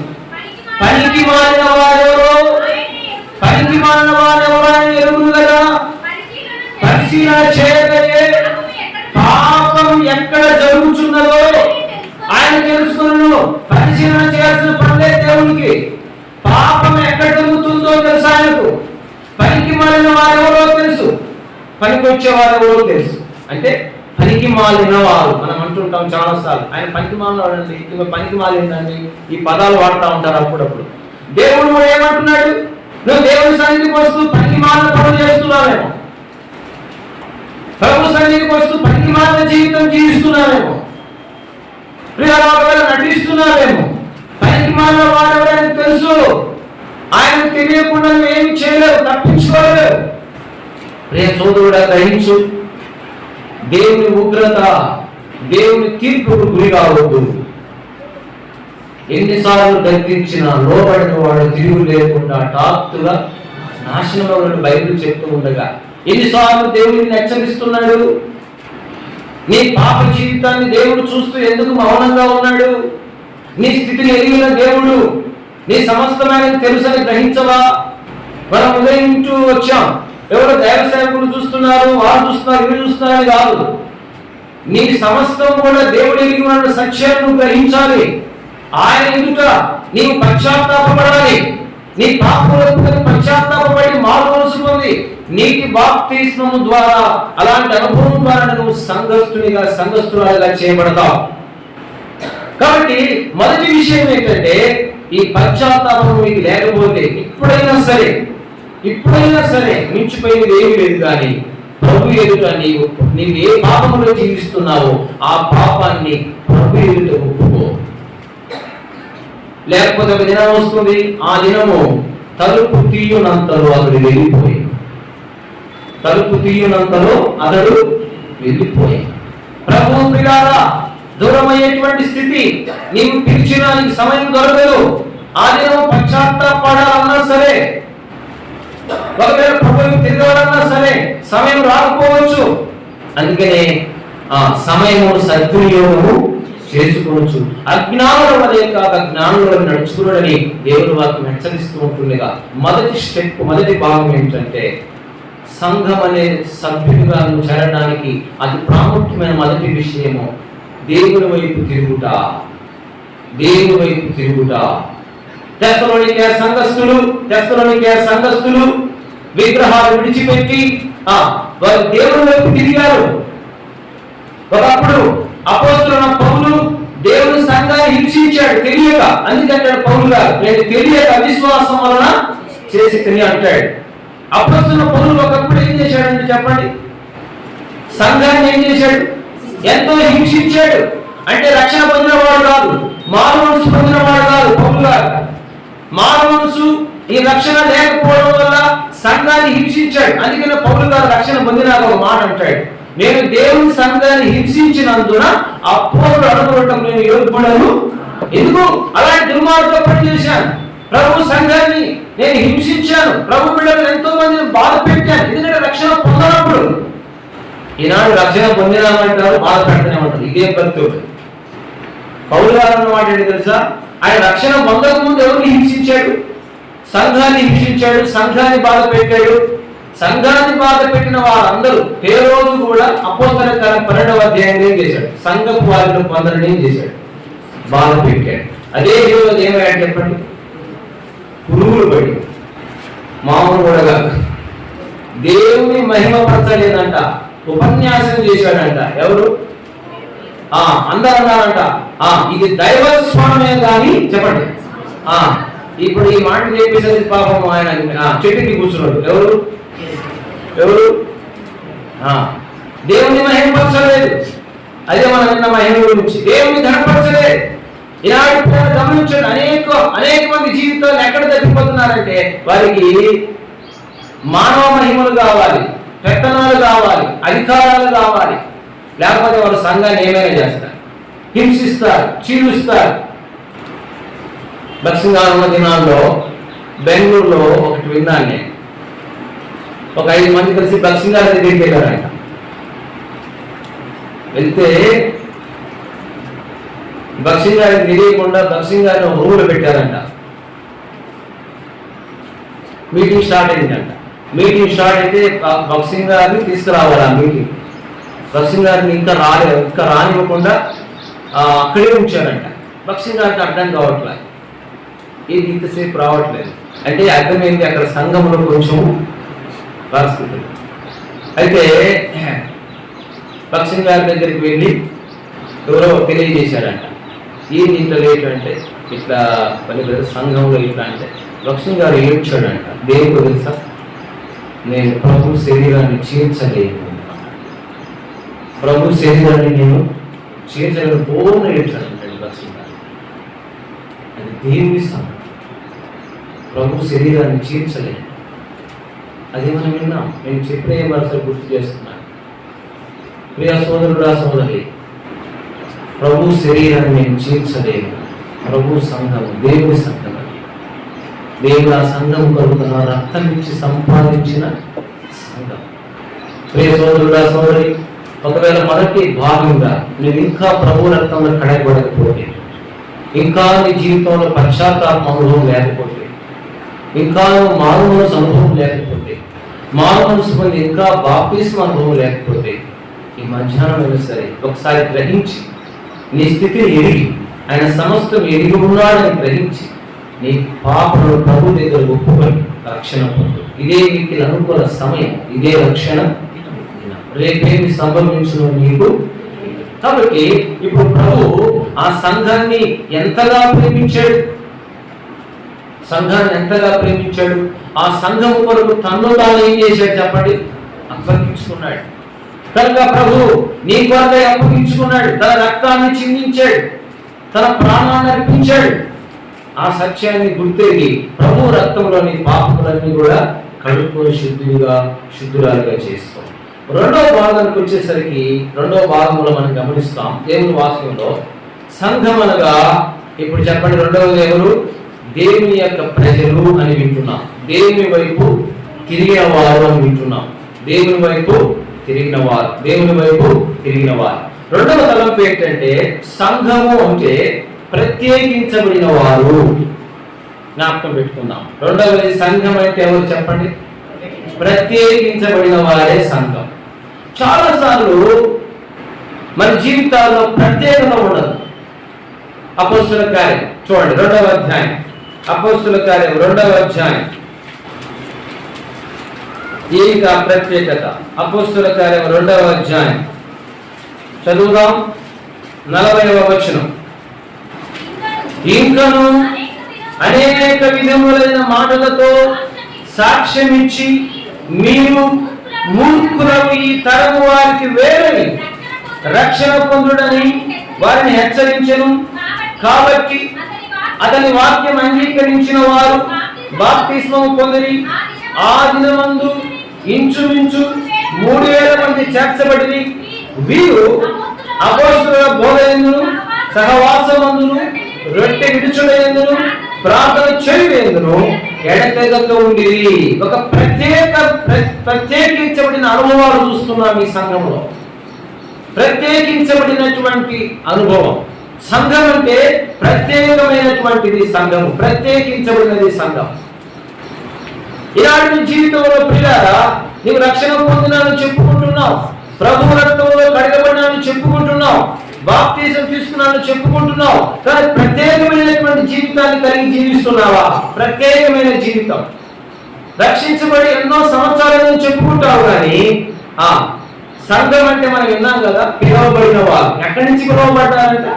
పనికి మారిన వారెవరో ఆయన ఎరుగును కదా, పరిశీలన చేయగలిగే పాపం ఎక్కడ జరుగుతున్నదో ఆయన తెలుసుకున్నాను. పరిశీలన చేయాల్సిన పనులే దేవునికి. పాపం ఎక్కడ జరుగుతుందో తెలుసు ఆయనకు. పనికి మాలిన వారెవరో తెలుసు, పనికి వచ్చే వారెవరో తెలుసు. అంటే పనికి మాలిన వారు మనం అంటుంటాం చాలాసార్లు, ఆయన పనికి మాలిన వాడండి, ఇక పనికి మాలిందండి, ఈ పదాలు వాడుతూ ఉంటారు అప్పుడప్పుడు. దేవుడు కూడా ఏమంటున్నాడు? నువ్వు దేవుని సన్నిధికి వస్తూ పనికి మాలిన పనులు చేస్తున్నావేమో, ప్రభు సన్నిధికి వస్తూ పనికి మాలిన జీవితం జీవిస్తున్నావేమో, ఒకవేళ నటిస్తున్నావేమో. పనికి మాలిన వాడెవడని తెలుసు, ఆయనకు తెలియకుండా నువ్వేమి చేయలేవు, తప్పించుకోలేవు. ప్రియ సోదరుడా, గ్రహించు, దేవుని ఉగ్రత, దేవుని తీర్పుకు గురి కావద్దు. ఎన్నిసార్లు గర్తించినా లోబడిన వాడు తిరుగు లేకుండా టాక్తుగా నాశనంలో బైబిల్ చెప్తూ ఉండగా ఎన్నిసార్లు దేవుడిని హెచ్చరిస్తున్నాడు. నీ పాప జీవితాన్ని దేవుడు చూస్తూ ఎందుకు మౌనంగా ఉన్నాడు? నీ స్థితిని ఎరిగిన దేవుడు నీ సమస్తమైన తెలుసని గ్రహించవా? మనం ఉదయింటూ వచ్చాం, ఎవరో దైవ సేవకులు చూస్తున్నారు, వారు చూస్తున్నారు, ఇవి చూస్తున్నారు కాదు. నీ సమస్తం కూడా దేవుడు ఎరిగి ఉన్న సత్యాన్ని గ్రహించాలి. ఆయన ఎదుట నీవు పశ్చాత్తాపపడాలి. నీ పాపములకు పశ్చాత్తాపపడి మారుమనసుకుంది నీటి బాప్తిస్మము ద్వారా, అలాంటి అనుభవం ద్వారా నువ్వు సంఘస్థురాలుగా చేయబడతావు. కాబట్టి మొదటి విషయం ఏంటంటే, ఈ పశ్చాత్తాపం మీకు లేకపోతే ఇప్పుడైనా సరే మించిపోయింది ఏమీ లేదు. కానీ ప్రభు ఎదుట నీవు ఏ పాపములో జీవిస్తున్నావో ఆ పాపాన్ని ప్రభు ఎదుట ఒప్పుకో. లేకపోతే ఒక దినం వస్తుంది, ఆ దినము తలుపు తీయునంతలో అతడు వెళ్ళిపోయి ప్రభు ప్రియులారా, దూరమయ్యేటువంటి స్థితి నీవు పిలిచినా నీకు సమయం దొరకదు. ఆ దినము పశ్చాత్తాపడాలన్నా సరే, ఒకవేళ ప్రభువుకి తిరగాలన్నా సరే సమయం రాకపోవచ్చు. అందుకనే ఆ సమయము సద్వినియోగము చేసుకోవచ్చు. అజ్ఞానుల వలె కాక జ్ఞానులను నడుచుకున్నాడని దేవుని వాక్యం హెచ్చరిస్తూ ఉంటుండగా మొదటి భాగం ఏంటంటే, సంఘం అనే సభ్యులుగా చేరడానికి అతి ప్రాముఖ్యమైన మొదటి విషయము దేవుని వైపు తిరుగుట. తెస్సలోనికే సంఘస్థులు విగ్రహాలు విడిచిపెట్టి వారు దేవుని వైపు తిరిగారు. ఒకప్పుడు అపోస్తలుడైన పౌలు దేవుని సంఘాన్ని హింసించాడు తెలియక. అందుకంటాడు పౌలు గారు, నేను తెలియక అవిశ్వాసం వలన చేసి తిని అంటాడు. అపోస్తలుడైన పౌలు ఒకప్పుడు ఏం చేశాడంటే చెప్పండి, సంఘాన్ని ఏం చేశాడు? ఎంతో హింసించాడు. అంటే రక్షణ పొందినవాడు కాదు, మారు మనసు పొందినవాడు కాదు పౌలు గారు. మారు మనసు, ఈ రక్షణ లేకపోవడం వల్ల సంఘాన్ని హింసించాడు. అందుకనే పౌలు గారు రక్షణ పొందినాక ఒక మాట అంటాడు, నేను దేవుని సంఘాన్ని హింసించినందున అపోస్తలుడు అనుకోవటం నేను యోగ్యుడను. ఎందుకు అలాంటి దుర్మార్గ పని చేశాను? ప్రభు సంఘాన్ని నేను హింసించాను, ప్రభు బిడ్డలు ఎంతో మందిని బాధ పెట్టాను. ఎందుకంటే రక్షణ పొందనప్పుడు. ఈనాడు రక్షణ పొందినామంటారు, బాధ పెట్టినామంటారు. ఇదే భక్తుడు. పౌలు గారు అన్నమాట ఏంటి తెలుసా? ఆయన రక్షణ పొందక ముందు ఎవరిని హింసించాడు? సంఘాన్ని హింసించాడు, సంఘాన్ని బాధ పెట్టాడు. సంఘాన్ని బాధ పెట్టిన వారందరూ ఏ రోజు కూడా అపోస్తలుల కార్యం 12వ అధ్యాయంలో ఏం చేశాడు? సంఘపు వారిలో కొందరిని ఏం చేశాడు? బాధ పెట్టాడు. అదే రోజు ఏమయ్యాడు చెప్పండి? పురుగులు పడి మామూలు కూడా కాదు, దేవుని మహిమపరచలేదంట, ఉపన్యాసం చేశాడంట. ఎవరు? అందరూ అన్నారంట ఇది దైవస్వామే కానీ చెప్పండి. ఇప్పుడు ఈ మాట చెప్పేసరికి పాపం ఆయన చెట్టుకి కూర్చున్నాడు. ఎవరు? దేవుని మహిమపరచలేదు. అదే మనం విన్న మహిమ గురించి. దేవుని ఘనపరచలేదు. ఈనాడు గమనించండి, అనేక మంది జీవితాలు ఎక్కడ తగ్గిపోతున్నారంటే, వారికి మానవ మహిమలు కావాలి, పెత్తనాలు కావాలి, అధికారాలు కావాలి. లేకపోతే వారు సంఘాన్ని ఏమైనా చేస్తారు, హింసిస్తారు, చీలుస్తారు. బక్సింగా ఉన్న దినాల్లో బెంగళూరులో ఒకటి విన్నాను నేను. ఒక 5 మంది కలిసి బక్సింగ్ గారి దగ్గరికి వెళ్ళారంట. వెళ్తే బక్సింగ్ గారికి తెలియకుండా బక్సింగ్ గారిని ఒక రూమ్లో పెట్టారంట. మీటింగ్ స్టార్ట్ అయిందంట. మీటింగ్ స్టార్ట్ అయితే బక్సింగ్ గారిని తీసుకురావాలి. ఆ మీటింగ్ బక్సింగ్ గారిని ఇంకా రానివ్వకుండా అక్కడే ఉంచారంట. బక్సింగ్ గారికి అర్థం కావట్లేదు, ఏది ఇంతసేపు రావట్లేదు. అంటే అర్థమైంది అక్కడ సంఘంలో కొంచెం పరిస్థితి. అయితే బక్సింగ్ గారి దగ్గరికి వెళ్ళి ఎవరో తెలియజేశారంట, ఏంటి ఇంత లేట్ అంటే, ఇట్లా పని సంఘంలో ఇట్లా అంటే లక్ష్మి గారు ఏడ్చాడంట. దేవుడు తెలుసా, నేను ప్రభు శరీరాన్ని చేర్చలేను, ప్రభు శరీరాన్ని నేను చేర్చలేను, పూర్ణ ఏడ్చాడంటాడు లక్ష్మి గారు. అది దేవుని సంఘం, ప్రభు శరీరాన్ని చేర్చలేను. అది మనం విన్నాం. నేను చెప్పిన మరోసారి గుర్తు చేస్తున్నాను. ప్రియ సోదరుడా సోదరి, ప్రభు శరీరాన్ని నేను చేర్చలేను. ప్రభు సంఘం దేవుని సంఘం. దేవుడు ఆ సంఘం కొరకు తన రక్తం ఇచ్చి సంపాదించిన సంఘం. ప్రియ సోదరుడా సోదరి, ఒకవేళ మొదటి భాగంగా నువ్వు ఇంకా ప్రభు రక్తంలో కడగబడకపోతే, ఇంకా నీ జీవితంలో పశ్చాత్తాప అనుభవం లేకపోతే, ఇంకా మారు మనసు అనుభవం లేకపోతే, మారు మనసు పొంది ఇంకా బాప్తిస్మ అనుభవం లేకపోతే, ఈ మధ్యాహ్నం అయినా సరే ఒకసారి గ్రహించి, నీ స్థితిని ఎరిగి, ఆయన సమస్తం ఎరిగి ఉన్నాడని గ్రహించి, నీ పాపను ప్రభు దగ్గర ఒప్పుకొని రక్షణ పొందు. ఇదే మీకు అనుకూల సమయం, ఇదే రక్షణ. రేపేమి సంభవించను నీకు. కాబట్టి ఇప్పుడు ప్రభు ఆ సంఘాన్ని ఎంతగా ప్రేమించాడు, సంఘాన్ని ఎంతగా ప్రేమించాడు. ఆ సంఘం కొరకు తన్ను తాను ఏం చేశాడు చెప్పండి, అప్పగించుకున్నాడు. కనుక ప్రభు నీ కొరకై అప్పగించుకున్నాడు, తన రక్తాన్ని చిందించాడు, తన ప్రాణాన్ని అర్పించాడు. ఆ సత్యాన్ని గుర్తెరిగి ప్రభు రక్తంలోని పాపములన్నీ కూడా కడుక్కొని శుద్ధురాలుగా చేసుకో. రెండవ భాగానికి వచ్చేసరికి, రెండవ భాగంలో మనం గమనిస్తాం దేవుని వాక్యంలో సంఘం అనగా, ఇప్పుడు చెప్పండి, రెండవది ఎవరు? దేవుని యొక్క ప్రజలు అని వింటున్నాం. దేవుని వైపు తిరిగిన వారు అని వింటున్నాం. దేవుని వైపు తిరిగిన వారు, దేవుని వైపు తిరిగిన వారు. రెండవ తలంపు ఏంటంటే, సంఘము అంటే ప్రత్యేకించబడిన వారు. జ్ఞాపకం పెట్టుకుందాం. రెండవది సంఘం అంటే ఎవరు చెప్పండి? ప్రత్యేకించబడిన వారే సంఘం. చాలాసార్లు మన జీవితాల్లో ప్రత్యేకత ఉండదు. అపొస్తలుల కార్యం చూడండి, 2వ అధ్యాయం. అపొస్తలుల కార్యం 2వ అధ్యాయం. ఏక ప్రత్యేకత. అపొస్తలుల కార్యం 2వ అధ్యాయం చదువుదాం. 40వ వచనం. ఇంకను అనేక విధములైన మాటలతో సాక్ష్యమిచ్చి మీరు మూర్ఖులకు ఈ తరము వారికి వేరని రక్షణ పొందుడని వారిని హెచ్చరించెను. కాబట్టి అతని వాక్యం అంగీకరించిన వారు బాప్తిస్మము పొందిరి. ఆ దినమందు ఇంచుమించు 3000 మంది చేర్చబడిరి. వీరు అపొస్తలుల బోధయందును, సహవాసమందును, రొట్టె విడుచుటయందును, ప్రార్థన చేయుటయందును ఎడతెగక ఉండిరి. ఒక ప్రత్యేకించబడిన అనుభవాలు చూస్తున్నాం ఈ సంఘంలో. ప్రత్యేకించబడినటువంటి అనుభవం. సంఘం అంటే ప్రత్యేకమైనటువంటిది సంఘం, ప్రత్యేకించబడినది సంఘం. ఇలాంటి జీవితంలో ప్రియులారా, నీవు రక్షణ పొందినాను చెప్పుకుంటున్నావు, ప్రభు రక్తంలో కడగబడినాను చెప్పుకుంటున్నావు, బాప్తిజం తీసుకున్నాను చెప్పుకుంటున్నావు, కానీ ప్రత్యేకమైనటువంటి జీవితాన్ని కలిగి జీవిస్తున్నావా? ప్రత్యేకమైన జీవితం. రక్షించబడి ఎన్నో సంవత్సరాలను చెప్పుకుంటావు, కానీ సంఘం అంటే మనం విన్నాం కదా, పిలువబడిన వారు. ఎక్కడి నుంచి పిలువబడ్డారంట?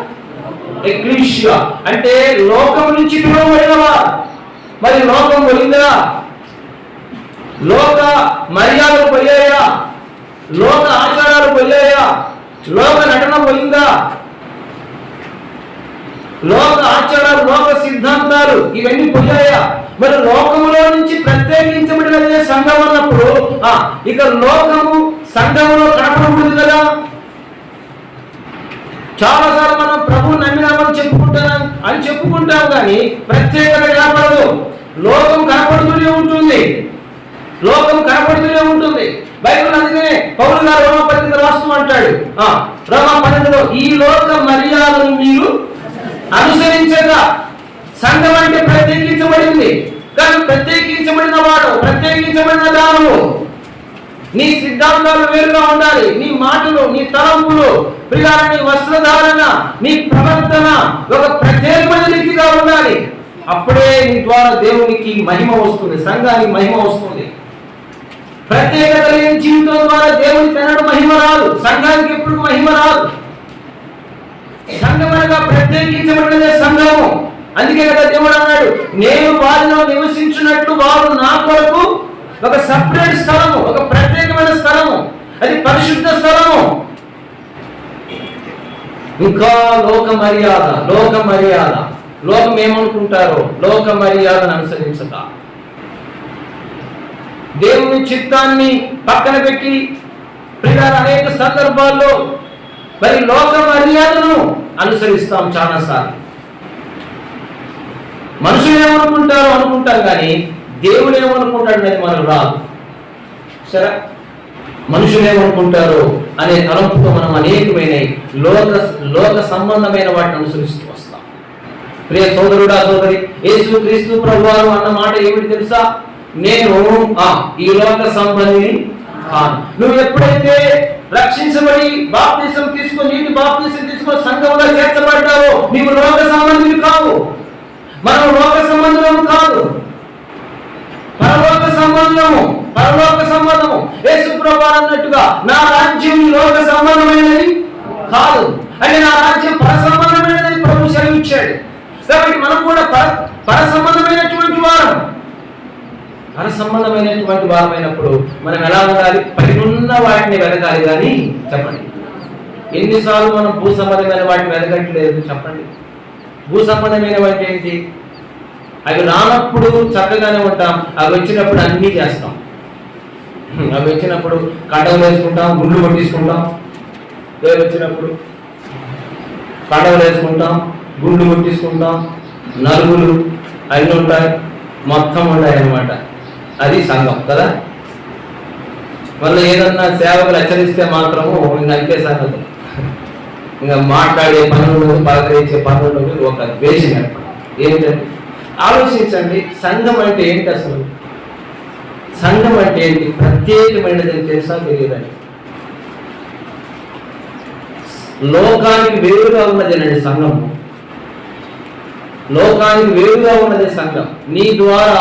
ఎక్లీషియా అంటే లోకం నుంచి పిలువబడిన వారు. మరి లోకం పోయిందా? లోక మర్యాదలు పోయాయా? లోక ఆచారాలు పోయాయా? లోక నటన పోయిందా? లోక ఆచారాలు, లోక సిద్ధాంతాలు ఇవన్నీ పోయాయా? మరి లోకములో నుంచి ప్రత్యేకించబడిన సంఘం అన్నప్పుడు ఇక లోకము సంఘంలో కనపడకూడదు కదా. చాలాసార్లు మనం ప్రభు నమ్మినామని చెప్పుకుంటాం కానీ ప్రత్యేకత కనపడదు. లోకం కనపడుతూనే ఉంటుంది, లోకం కనపడుతూనే ఉంటుంది. బైబిల్ అందుకనే పౌలు గారు రోమపత్రిక రాస్తూ అంటాడు, రోమపత్రికలో ఈ లోక మర్యాదను మీరు అనుసరించగా. సంఘం అంటే ప్రత్యేకించబడింది, కానీ ప్రత్యేకించబడిన వాడు, ప్రత్యేకించబడిన దానము. నీ సిద్ధాంతాలు వేరుగా ఉండాలి, నీ మాటలు, నీ తలంపులు, ప్రియాల నీ వస్త్రధారణ, నీ ప్రవర్తన ఒక ప్రత్యేకమైన రీతిగా ఉండాలి. అప్పుడే నీ ద్వారా దేవునికి మహిమ వస్తుంది, సంఘానికి మహిమ వస్తుంది. ప్రత్యేకత లేని జీవితం ద్వారా దేవునికి ఎన్నడూ మహిమ రాదు, సంఘానికి ఎప్పుడు మహిమ రాదు. సంఘం అనగా ప్రత్యేకించబడినదే సంఘము. అందుకే కదా దేవుడు అన్నాడు, నేను వారిలో నివసించినట్లు వారు నా కొరకు ఒక సపరేట్ స్థలము, ఒక ప్రత్యేకమైన స్థలము, అది పరిశుద్ధ స్థలము. ఇంకా లోక మర్యాద, లోకం ఏమనుకుంటారో లోక మర్యాదను అనుసరించక దేవుని చిత్తాన్ని పక్కన పెట్టి ప్రియులారా అనేక సందర్భాల్లో మరి లోక మర్యాదను అనుసరిస్తాం చాలాసార్లు. మనుషులు ఏమనుకుంటారో అనుకుంటాం, కానీ దేవుడు ఏమనుకుంటాడు అనేది మనకు రాదు. సరే, మనుషులు ఏమనుకుంటారో అనే తలంపుతో మనం అనేకమైన లోక సంబంధమైన వాటిని అనుసరిస్తూ వస్తాం. ప్రియ సోదరుడా, సోదరి, యేసు క్రీస్తు ప్రభువారు అన్న మాట ఏమిటి తెలుసా? నేను ఈ లోక సంబంధిని కాను. నువ్వు ఎప్పుడైతే రక్షించబడి బాప్తిసం తీసుకొని, నీటి బాప్తిసం తీసుకొని సంఘంలో చేర్చబడ్డావో నీవు లోక సంబంధిని కావు. మనం లోక సంబంధము కాదు, పరలోక సంబంధము. యేసు ప్రభువారు అన్నట్టుగా నా రాజ్యం ఈ లోక సంబంధమైనది కాదు, అంటే నా రాజ్యం పర సంబంధమైనది ప్రభు సెలవిచ్చాడు. కాబట్టి మనం కూడా పర సంబంధమైనటువంటి వారమైనప్పుడు మనం ఎలా ఉండాలి? పైనున్న వాటిని వెతకాలి. కానీ చెప్పండి, ఎన్నిసార్లు మనం భూ సంబంధమైన వాటిని వెతకట్లేదు? చెప్పండి. భూ సంబంధమైన వాటి ఏంటి? అవి రానప్పుడు చక్కగానే ఉంటాం, అవి వచ్చినప్పుడు అన్నీ చేస్తాం. అవి వచ్చినప్పుడు కండలు వేసుకుంటాం, గుండ్లు కొట్టించుకుంటాం. వచ్చినప్పుడు కండలు వేసుకుంటాం, గుండ్లు కొట్టించుకుంటాం, నలుగులు అన్నీ ఉంటాయి, మొత్తం ఉంటాయి అన్నమాట. అది సంఘం కదా. మళ్ళీ ఏదన్నా సేవకులు హెచ్చరిస్తే మాత్రము ఇంకా అంతే సంగతి. ఇంకా మాట్లాడే పనులు, పలకరించే పనులు ఒక ద్వేషం ఏర్పడు. ఏంటంటే ఆలోచించండి, సంఘం అంటే ఏంటి అసలు? సంఘం అంటే ఏంటి? ప్రత్యేకమైనది తెలుసా? తెలియదండి. లోకానికి వేరుగా ఉన్నదేనండి సంఘం. లోకానికి వేరుగా ఉన్నది సంఘం. నీ ద్వారా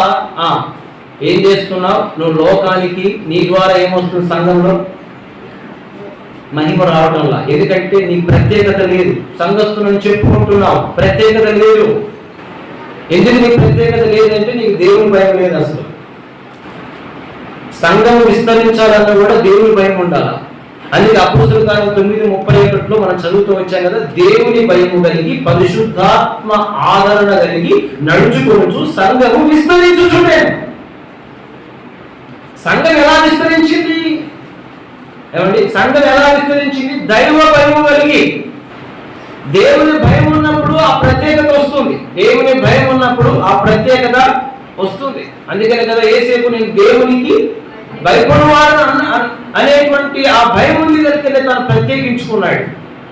ఏం చేస్తున్నావు నువ్వు? లోకానికి నీ ద్వారా ఏమొస్తుంది? సంఘంలో మహిమ రావడంలా. ఎందుకంటే నీ ప్రత్యేకత లేదు. సంఘస్థులను చెప్పుకుంటున్నావు, ప్రత్యేకత లేదు. ఎందుకు నీకు ప్రత్యేకత లేదంటే నీకు దేవుని భయం లేదు. అసలు సంఘం విస్తరించాలన్నా కూడా దేవుని భయం ఉండాలి. అందుకే అపోస్తలుల కార్యం 9:31 మనం చదువుతూ వచ్చాం కదా, దేవుని భయము కలిగి పరిశుద్ధాత్మ ఆదరణ కలిగి నడుచుకోవచ్చు సంఘము విస్తరించుచుండే. సంఘం ఎలా విస్తరించింది? ఏమండి, సంఘం ఎలా విస్తరించింది? దైవ భయము కలిగి. దేవుని భయం ఉన్నప్పుడు ఆ ప్రత్యేకత వస్తుంది. దేవుని భయం ఉన్నప్పుడు ఆ ప్రత్యేకత వస్తుంది. అందుకని కదా యేసేపు నేను దేవునికి భయపడవాడు అనేటువంటి ఆ భయం ఉంది కనుకనే తను ప్రత్యేకించుకున్నాడు,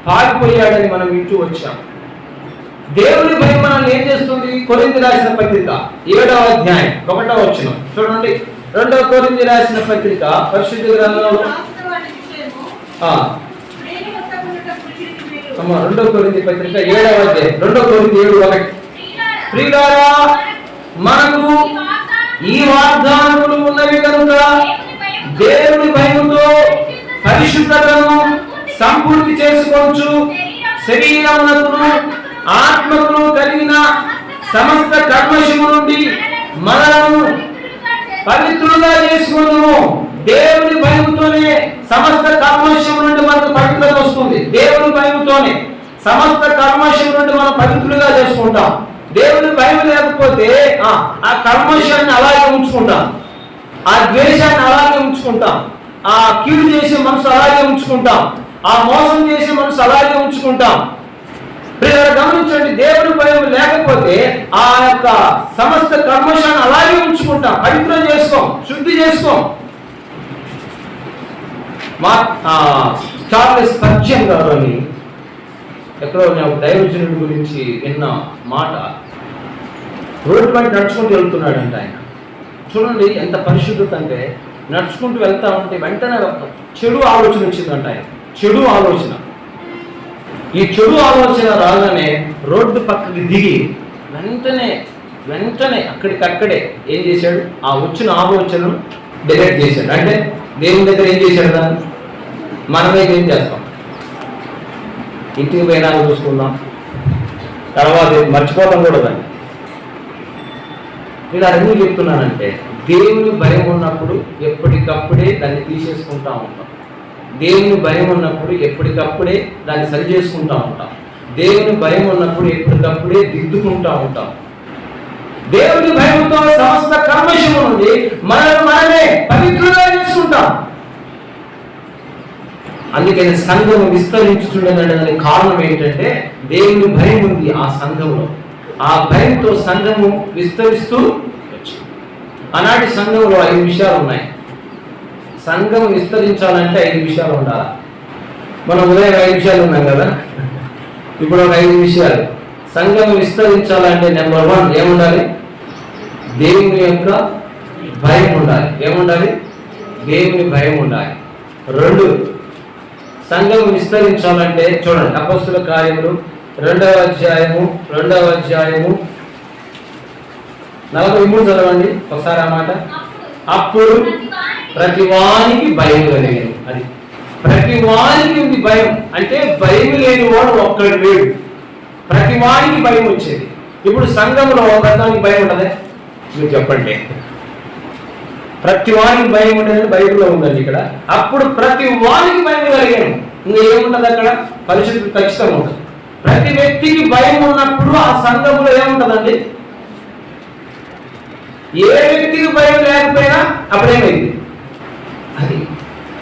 పారిపోయాడని మనం వింటూ వచ్చాం. దేవుని భయం మనల్ని ఏం చేస్తుంది? కొరింథీ రాసిన పత్రిక 7వ అధ్యాయం 1వ వచనం చూడండి. 2వ కొరింథీ రాసిన పత్రిక పరిశుద్ధ గ్రంథంలో 2వ కొరింథీ పత్రిక 7వ అధ్యాయం 2వ కొరింథీ 7:1 ప్రియులారా, మనకు ఈ వాగ్దానములు ఉన్నవి కనుక దేవుని భయముతో పరిశుద్ధతను సంపూర్తి చేసుకోవచ్చు, శరీరమునకును ఆత్మకును కలిగిన సమస్త కల్మషము నుండి మనలను పవిత్రులుగా చేసుకుందాము. దేవుని భయముతోనే సమస్త కల్మషము నుండి మనకు పవిత్రత వస్తుంది. దేవుని భయముతోనే సమస్త కల్మషము నుండి మనం పవిత్రులుగా చేసుకుంటాం. దేవుని భయం లేకపోతే ఆ కల్మషాన్ని అలాగే ఉంచుకుంటాం, ఆ ద్వేషాన్ని అలాగే ఉంచుకుంటాం, ఆ కీడు చేసే మనసు అలాగే ఉంచుకుంటాం, ఆ మోసం చేసే మనసు అలాగే ఉంచుకుంటాం. గమనించండి, దేవుని భయం లేకపోతే ఆ యొక్క సమస్త కల్మషాన్ని అలాగే ఉంచుకుంటాం, పవిత్రం చేసుకోం, శుద్ధి చేసుకోం. చార్లెస్ స్పర్జన్ గారు అని ఎక్కడో నేను దైవజనుడి గురించి విన్న మాట, రోడ్డు పైన నడుచుకుంటూ వెళ్తున్నాడంట ఆయన. చూడండి ఎంత పరిశుద్ధత అంటే, నడుచుకుంటూ వెళ్తా ఉంటే వెంటనే చెడు ఆలోచన వచ్చిందంట ఆయన. చెడు ఆలోచన. ఈ చెడు ఆలోచన రాగానే రోడ్డు పక్కకి దిగి వెంటనే అక్కడికక్కడే ఏం చేశాడు? ఆ వచ్చిన ఆలోచనను డిలీట్ చేశాడు. అంటే దేవుని దగ్గర ఏం చేశాడు? దాన్ని మనమైతే ఏం చేస్తాం? ఇంటికి పోయినా చూసుకుందాం, తర్వాత మర్చిపోతాం కూడా దాన్ని. ఇలా ఎందుకు చెప్తున్నానంటే, దేవుని భయం ఉన్నప్పుడు ఎప్పటికప్పుడే దాన్ని తీసేసుకుంటా ఉంటాం. దేవుని భయం ఉన్నప్పుడు ఎప్పటికప్పుడే దాన్ని సరి చేసుకుంటా ఉంటాం. దేవుని భయం ఉన్నప్పుడు ఎప్పటికప్పుడే దిద్దుకుంటా ఉంటాం. దేవుని భయంతో సమస్త కల్మషము నుండి మనమే పవిత్రంగా చేసుకుంటాం. అందుకని సంఘము విస్తరించుతుండడానికి కారణం ఏంటంటే దేవుని భయం ఉంది ఆ సంఘంలో. ఆ భయంతో సంఘము విస్తరిస్తూ వచ్చింది. ఆనాటి సంఘంలో 5 విషయాలు ఉన్నాయి. సంఘం విస్తరించాలంటే 5 విషయాలు ఉండాలి. మనం ఉదయం 5 విషయాలు ఉన్నాం కదా, ఇప్పుడు ఒక 5 విషయాలు. సంఘం విస్తరించాలంటే నెంబర్ 1 ఏముండాలి? దేవుని యొక్క భయం ఉండాలి. ఏముండాలి? దేవుని భయం ఉండాలి. 2, సంఘం విస్తరించాలంటే చూడండి, అపొస్తలుల కార్యములు 2వ అధ్యాయము 43 చదవండి ఒకసారి ఆ మాట. అప్పుడు ప్రతివానికి భయం కలిగేది. అది ప్రతివానికి ఉంది భయం. అంటే భయం లేని వాడు ఒక్కడు లేడు. ప్రతివానికి భయం వచ్చేది. ఇప్పుడు సంఘంలో ఒకదానికి భయం ఉండదే? మీరు చెప్పండి. ప్రతివానికి భయం ఉండేది బైబిల్లో ఉందండి ఇక్కడ. అప్పుడు ప్రతి వానికి భయం కలిగాను. ఇంకా ఏముంటది అక్కడ? పరిశుద్ధి ఖచ్చితంగా ఉంటుంది. ప్రతి వ్యక్తికి భయం ఉన్నప్పుడు ఆ సంఘంలో ఏముంటదండి? ఏ వ్యక్తికి భయం లేకపోయినా అప్పుడేమైంది? అది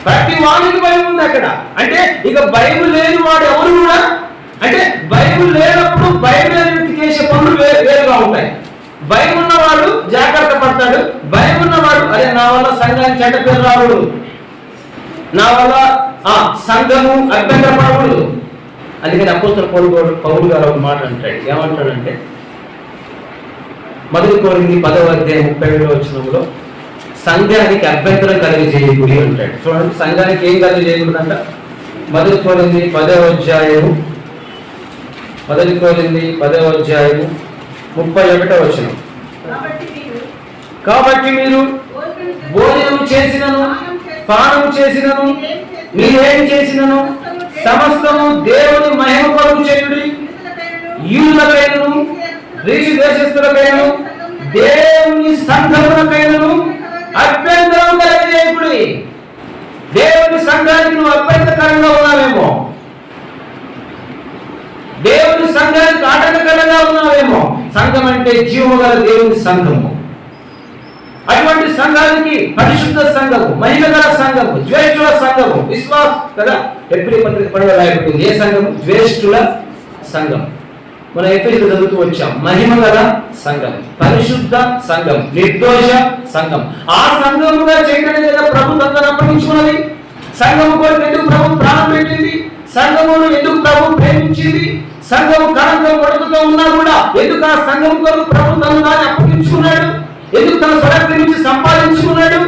ప్రతి వానికి భయం ఉంది అక్కడ. అంటే ఇక భయం లేని వాడు ఎవరు కూడా, అంటే భయం లేనప్పుడు భయం లేని వ్యక్తికి చేసే పనులు వేరుగా ఉంటాయి. భయం ఉన్నవాడు జాగ్రత్త పడతాడు. భయం ఉన్నవాడు అరే నా వల్ల సంఘానికి చెడ్డ పేరు రాకూడదు, నా వల్ల సంఘము అభ్యంతరపడకూడదు. అందుకని అపోస్తలుడు పౌలు గారు ఒక మాట అంటాడు. ఏమంటాడంటే, 1 కొరింథీ 10వ అధ్యాయం 37వ వచనంలో సంఘానికి అభ్యంతరం కలిగజేయకూడదు అంటాడు. చూడండి, సంఘానికి ఏం కలిగజేయకూడదు అంట? 1 కొరింథీ 10వ అధ్యాయము 31వ వచనం. కాబట్టి మీరు భోజనం చేసినను పానం చేసినను మీరేం చేసినను సమస్తము దేవుని మహిమ కొరకు చేయుడి. యూదులకైనను గ్రీసు దేశస్థులకైనను దేవుని సంఘములకైనను అభ్యంతరం కలిగజేయకుడి. దేవుని సంఘానికి నువ్వు అభ్యంతరకరంగా ఉన్నావేమో, దేవుని సంఘానికి ఆటంకకరంగా ఉన్నావేమో. సంఘం అంటే జీవము గల దేవుని సంఘము. అటువంటి సంఘానికి పరిశుద్ధ సంఘము, మహిమ గల సంఘము, జ్యేష్ఠుల సంఘము, విశ్వాస కదా ఎప్పుడు పత్రిక పడవ రాయబడింది. ఏ సంఘము? జ్యేష్ఠుల సంఘం. మనం ఎఫెసీయులు చదువుతూ వచ్చాం. మహిమ గల సంఘం, పరిశుద్ధ సంఘం, నిర్దోష సంఘం. ఆ సంఘముగా చేయడం లేదా ప్రభు తనను అప్పగించుకున్నది. సంఘము కొరకు ఎందుకు ప్రభు ప్రాణం పెట్టింది? సంఘమును ఎందుకు ప్రభు ప్రేమించింది? సంఘము కళంకం కొడుకుతో ఉన్నా కూడా ఎందుకు ఆ సంఘం కొరకు ప్రభు తను దాన్ని అప్పగించుకున్నాడు? ఎందుకు తన స్వరక్తి నుంచి సంపాదించుకున్నాడు?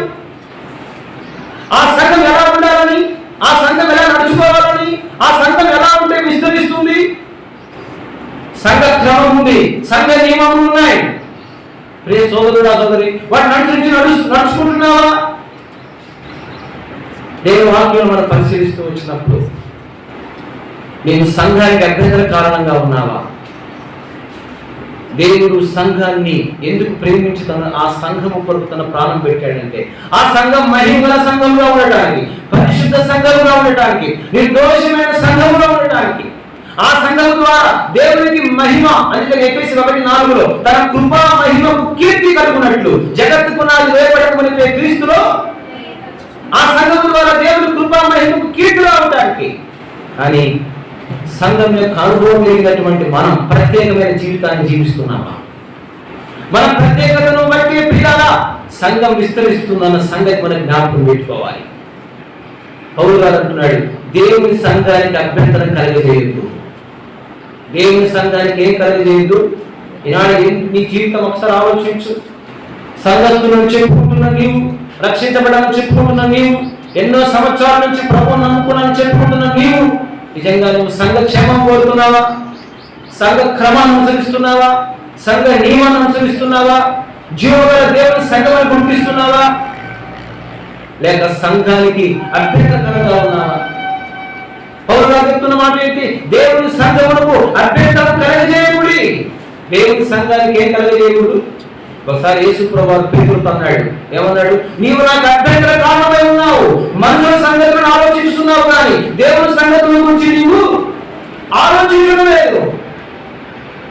ఆ సంఘం ఎలా ఉండాలని, ఆ సంఘం ఎలా నడుచుకోవాలని, ఆ సంఘం ఎలా ఉంటే విస్తరిస్తుంది? సంఘ క్రమం ఉంది, సంఘ నియమములు ఉన్నాయి. ప్రియ సోదరుడా సోదరి, వాటిని అనుసరించి నడుచుకుంటున్నావా? దేవుని వాక్యం మనం పరిశీలిస్తూ వచ్చినప్పుడు నేను సంఘానికి అభ్యంతర కారణంగా ఉన్నావా? దేవుడు సంఘాన్ని ఎందుకు ప్రేమించి ఆ సంఘము కొరకు తన ప్రాణం పెట్టాడంటే ఆ సంఘం మహిమగల సంఘంగా ఉండటానికి, పరిశుద్ధ సంఘంగా ఉండటానికి, నిర్దోషమైన సంఘంగా ఉండటానికి. ఆ సంఘం ద్వారా దేవునికి మహిమ. అందుకని ఎఫెసీ 1:4 తన కృపా మహిమకు కీర్తి కలుగునట్లు జగత్తుకు నాది వేయబడకముని క్రీస్తులో ఆ సంఘం ద్వారా దేవుని కృపా మహిమకు కీర్తి రావడానికి. కానీ సంఘం యొక్క అనుభవం లేనటువంటి మనం ప్రత్యేకమైన జీవితాన్ని జీవిస్తున్నామా? మన ప్రత్యేకతను బట్టి ప్రియాల సంఘం విస్తరిస్తుందన్న సంగతి మనం జ్ఞాపకం పెట్టుకోవాలి. పౌలు గారు అంటున్నాడు, దేవుని సంఘానికి అభ్యంతరం కలగజేయద్దు. దేవుని సంఘానికి ఏం కలగజేయద్దు? ఈనాడు నీ జీవితం ఒకసారి ఆలోచించు. సంఘస్థులను చెప్పుకుంటున్న నీవు, రక్షించబడాలని చెప్పుకుంటున్న నీవు, ఎన్నో సంవత్సరాల నుంచి ప్రభువును నమ్ముకున్నాను చెప్పుకుంటున్న నీవు, నిజంగా నువ్వు సంఘ క్షేమం కోరుతున్నావా? సంఘ క్రమాన్ని అనుసరిస్తున్నావా? సంఘ నియమాన్ని అనుసరిస్తున్నావా? జీవగల దేవుని సంఘాన్ని గుర్తిస్తున్నావా? లేక సంఘానికి అభ్యంతరకరంగా ఉన్నావా? పౌలు గారు చెప్తున్న మాట ఏంటి? దేవుని సంఘమునకు అభ్యంతరం కలగజేయకూడదు. దేవుని సంఘానికి ఏం కలగజేయకూడదు? ఒకసారి యేసు ప్రభువు పేతురుతో అన్నాడు, ఏమన్నాడు? నీవు నాకు అభ్యంతర కారణమై ఉన్నావు, మనుషుల సంగతులను ఆలోచిస్తున్నావు కానీ దేవుని సంగతుల గురించి నీవు ఆలోచించడం లేదు.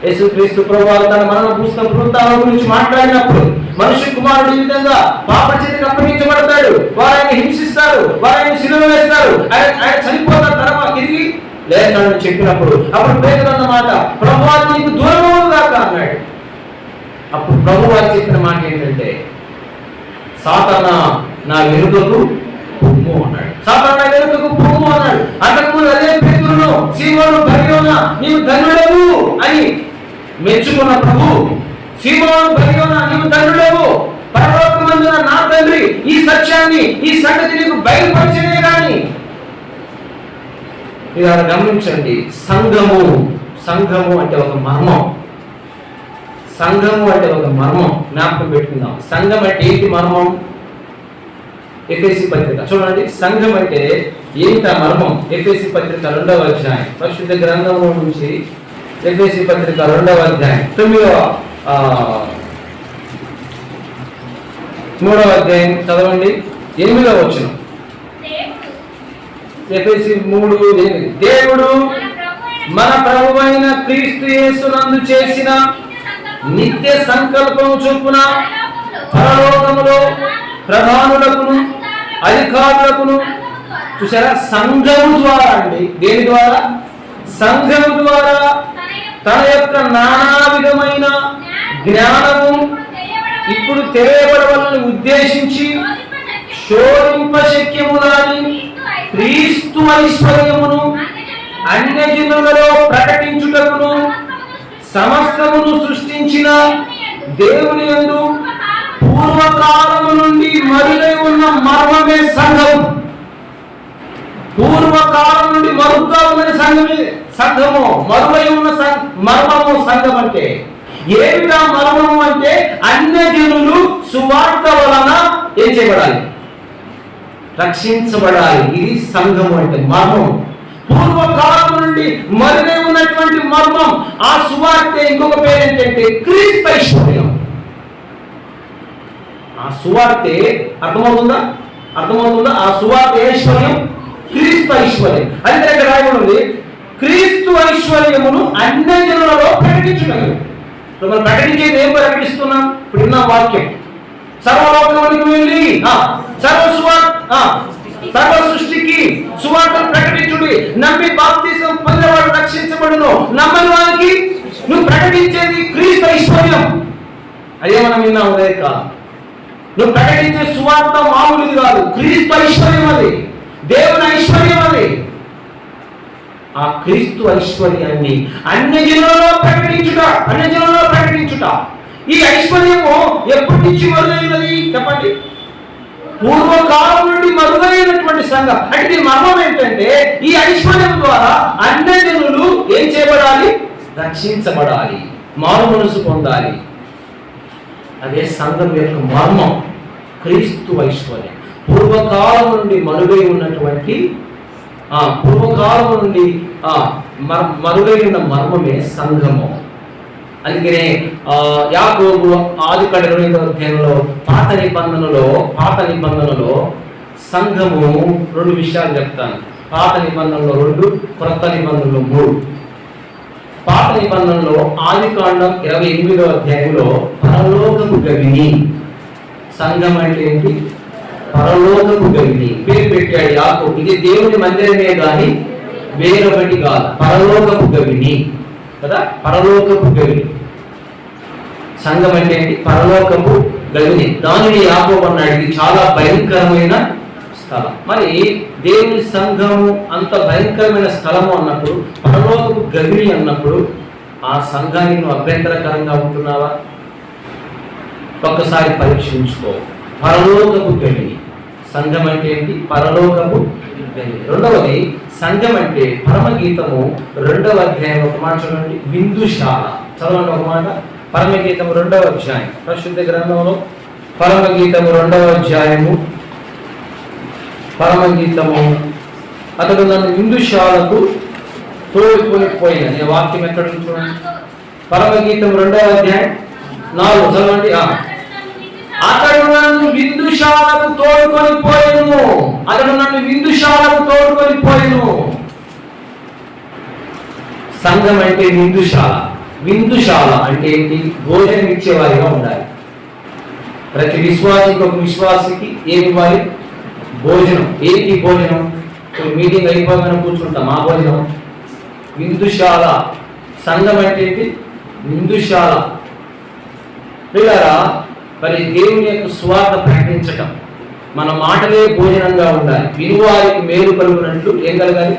యేసుక్రీస్తు ప్రభువు తన మరణ పునరుత్థానం గురించి మాట్లాడినప్పుడు మనుష్య కుమారుడు ఈ విధంగా పాప చేతికి అప్పగించబడతాడు, వారు ఆయన హింసిస్తారు, వారు ఆయన శిలువ వేస్తారు, ఆయన చనిపోతారు, తర్వాత తిరిగి లేస్తాడని చెప్పినప్పుడు అప్పుడు పేతురు అన్నమాట, ప్రభువా నీకు దూరమవుగాక అన్నాడు. అప్పుడు ప్రభువు వారు చెప్పిన మాట ఏంటంటే, సాతానా నా వెనుకకు పొమ్ము అన్నాడు. సాతానా నా వెనుకకు పొమ్ము అన్నాడు. అంతకుముందు అదే పేతురును, సీమోను బర్యోనా నీవు ధన్యుడవు అని మెచ్చుకున్న ప్రభు, సీమోను బర్యోనా నీవు ధన్యుడవు, పరలోకమందున నా తండ్రి ఈ సత్యాన్ని ఈ సంగతి నీకు బయలుపరిచనే కానీ. ఇలా గమనించండి, సంఘము అంటే ఒక మర్మం. సంఘము అంటే ఒక మర్మం, జ్ఞాపకం పెట్టుకుందాం. సంఘం అంటే ఏంటి మర్మం? ఎఫెసీ పత్రిక చూడండి, సంఘం అంటే ఏంటి ఆ మర్మం? ఎఫెసీ పత్రిక 2వ అధ్యాయం, పరిశుద్ధ గ్రంథంలో నుంచి ఎఫెసీ పత్రిక 2వ అధ్యాయం 3వ అధ్యాయం చదవండి, 8వ వచనం. ఎఫెసీ 3:8 దేవుడు మన ప్రభువైన క్రీస్తు యేసునందు చేసిన నిత్య సంకల్పము చొప్పున పరలోకములో ప్రధానులకును అధికారులకును, చూసారా, సంఘము ద్వారా అండి. దేని ద్వారా? సంఘము ద్వారా తన యొక్క నానా విధమైన జ్ఞానము ఇప్పుడు తెలియబడవలని ఉద్దేశించి శోధింపశక్యము గాని క్రీస్తు ఐశ్వర్యమును అన్యజనులలో ప్రకటించుటకును సమస్తమును సృష్టించిన దేవుని యందు పూర్వకాలము నుండి మరుగై ఉన్న మర్మమే సంఘం. పూర్వకాలం నుండి మరుగ్గా ఉన్నది సంఘము, మరుగై ఉన్న మర్మము సంఘం. అంటే ఏమిటా మర్మము అంటే అన్యజనులు సువార్త వలన ఏం చేయబడాలి? రక్షించబడాలి. ఇది సంఘము అంటే మర్మం. పూర్వకాలం నుండి మరుగై ఉన్నటువంటి మర్మం. ఆ సువార్త ఇంకొక పేరు ఏంటంటే క్రీస్తు ఐశ్వర్యం. ఆ సువార్తే అర్థమవుతుందా? ఆ సువార్త ఐశ్వర్యం క్రీస్తు ఐశ్వర్యం. అంటే ఇక్కడ రాయబడింది, క్రీస్తు ఐశ్వర్యమును అన్యజనులలో ప్రకటించుటకు. మనం ప్రకటించేది ఏం ప్రకటిస్తున్నాం? ఇప్పుడు విన్న వాక్యం, సర్వలోకానికి వెళ్ళి సర్వ సృష్టికి సువార్తను ప్రకటించుడి, నమ్మి బాప్తిసం పొందేవాడు రక్షించబడును, నమ్మని వారికి నువ్వు ప్రకటించేది క్రీస్తు ఐశ్వర్యం. అదే మనం విన్నాం ఉదయక. నువ్వు ప్రకటించే సువార్త మామూలుది కాదు, క్రీస్తు ఐశ్వర్యం. అది దేవుని ఐశ్వర్యం. అది ఆ క్రీస్తు ఐశ్వర్యాన్ని అన్యజనులలో ప్రకటించుట. ఈ ఐశ్వర్యము ఎప్పటి నుంచి మొదలైనది చెప్పండి? పూర్వకాలం నుండి మరుగైనటువంటి సంఘం. అంటే దీని మర్మం ఏంటంటే, ఈ ఐశ్వర్యం ద్వారా అన్యజనులు ఏం చేయబడాలి? రక్షించబడాలి, మారు మనసు పొందాలి. అదే సంఘం యొక్క మర్మం, క్రీస్తు ఐశ్వర్యం. పూర్వకాలం నుండి మరుగై ఉన్నటువంటి మరుగై ఉన్న మర్మమే సంఘము. అందుకనే యాకోబు ఆదికాండ 28వ అధ్యాయంలో పాత నిబంధనలో సంఘము 2 విషయాలు చెప్తాను. పాత నిబంధనలో 2, క్రొత్త నిబంధనలో 3. పాత నిబంధనలో ఆదికాండం 28వ అధ్యాయంలో పరలోకపు గవిని. సంఘం అంటే ఏంటి? పరలోకపు గవిని పేరు పెట్టాడు యాకోబు. ఇది దేవుని మందిరమే కానీ వేరొకటి కాదు. పరలోకపు గవిని కదా, పరలోకపు గవిని. సంఘం అంటే ఏంటి? పరలోకపు గవిని. దానిని యాకోబు అన్నాడు, ఇది చాలా భయంకరమైన స్థలం. మరి దేవుని సంఘము అంత భయంకరమైన స్థలము అన్నప్పుడు, పరలోకపు గవిని అన్నప్పుడు, ఆ సంఘానికి నువ్వు అభ్యంతరకరంగా ఉంటున్నావా? ఒక్కసారి పరీక్షించుకో. పరలోకపు గవిని సంఘం అంటే ఏంటి? పరలోకపు గవిని. రెండవది, సంఘం అంటే పరమగీతము 2వ అధ్యాయం ఒక మాట చూడండి, విందుశాల. చదవండి ఒక మాట. పరమగీతము 2వ అధ్యాయం, పరిశుద్ధ గ్రంథంలో పరమగీతము 2వ అధ్యాయము. పరమగీతము, అతడు నన్ను విందుశాలకు తోడుకొని పోయిన. వాక్యం ఎక్కడ చూడండి. పరమగీతం 2వ అధ్యాయం 4 చదవండి. అతడు నన్ను విందుశాలకు తోడుకొని పోయెను. అతడు నన్ను విందుశాలకు తోడుకొని పోయెను. సంఘం అంటే విందుశాల. విందుశాల అంటే ఏంటి? భోజనం ఇచ్చేవారిగా ఉండాలి. ప్రతి విశ్వాసికి ఒక విశ్వాసికి ఏమి ఇవ్వాలి? భోజనం. ఏంటి భోజనం? మీటింగ్ అయిపోగానే కూర్చుంటాం, ఆ భోజనం. విందుశాల. సంఘం అంటే ఏంటి? విందుశాల. పిల్లరా, మరి దేవుని యొక్క స్వార్థ ప్రకటించటం, మన మాటలే భోజనంగా ఉండాలి. వినువారికి మేలు కలుగునట్లు ఏం కలగాలి?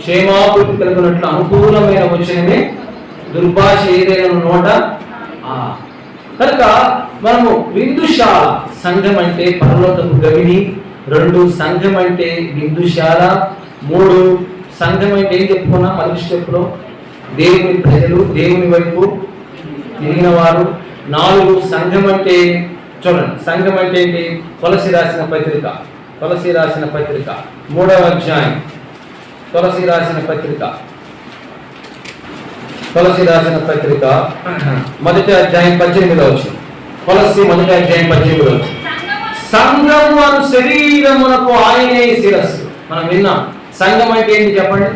క్షేమాభివృద్ధి కలుగునట్లు అనుకూలమైన వచనమే దుర్భాష ఏదైనా నోట. కనుక మనము విందుశాల. సంఘం అంటే పరలోకపు గవిని. 2 సంఘం అంటే విందుశాల. 3 సంఘం అంటే ఏం చెప్పుకున్నాం మొదటి స్టెప్లో? దేవుని ప్రజలు, దేవుని వైపు తిరిగిన వారు. 4 సంఘం అంటే చూడండి, సంఘం అంటే ఏంటి? తులసి రాసిన పత్రిక 3వ అధ్యాయం. తులసి రాసిన పత్రిక మొదటి అధ్యాయం 18వ వచనం. తులసి మొదటి అధ్యాయం 18వ వచనం. సంఘము అను శరీరమునకు ఆయనే శిరస్సు. మనం విన్నాం. సంఘం అంటే ఏంటి చెప్పండి?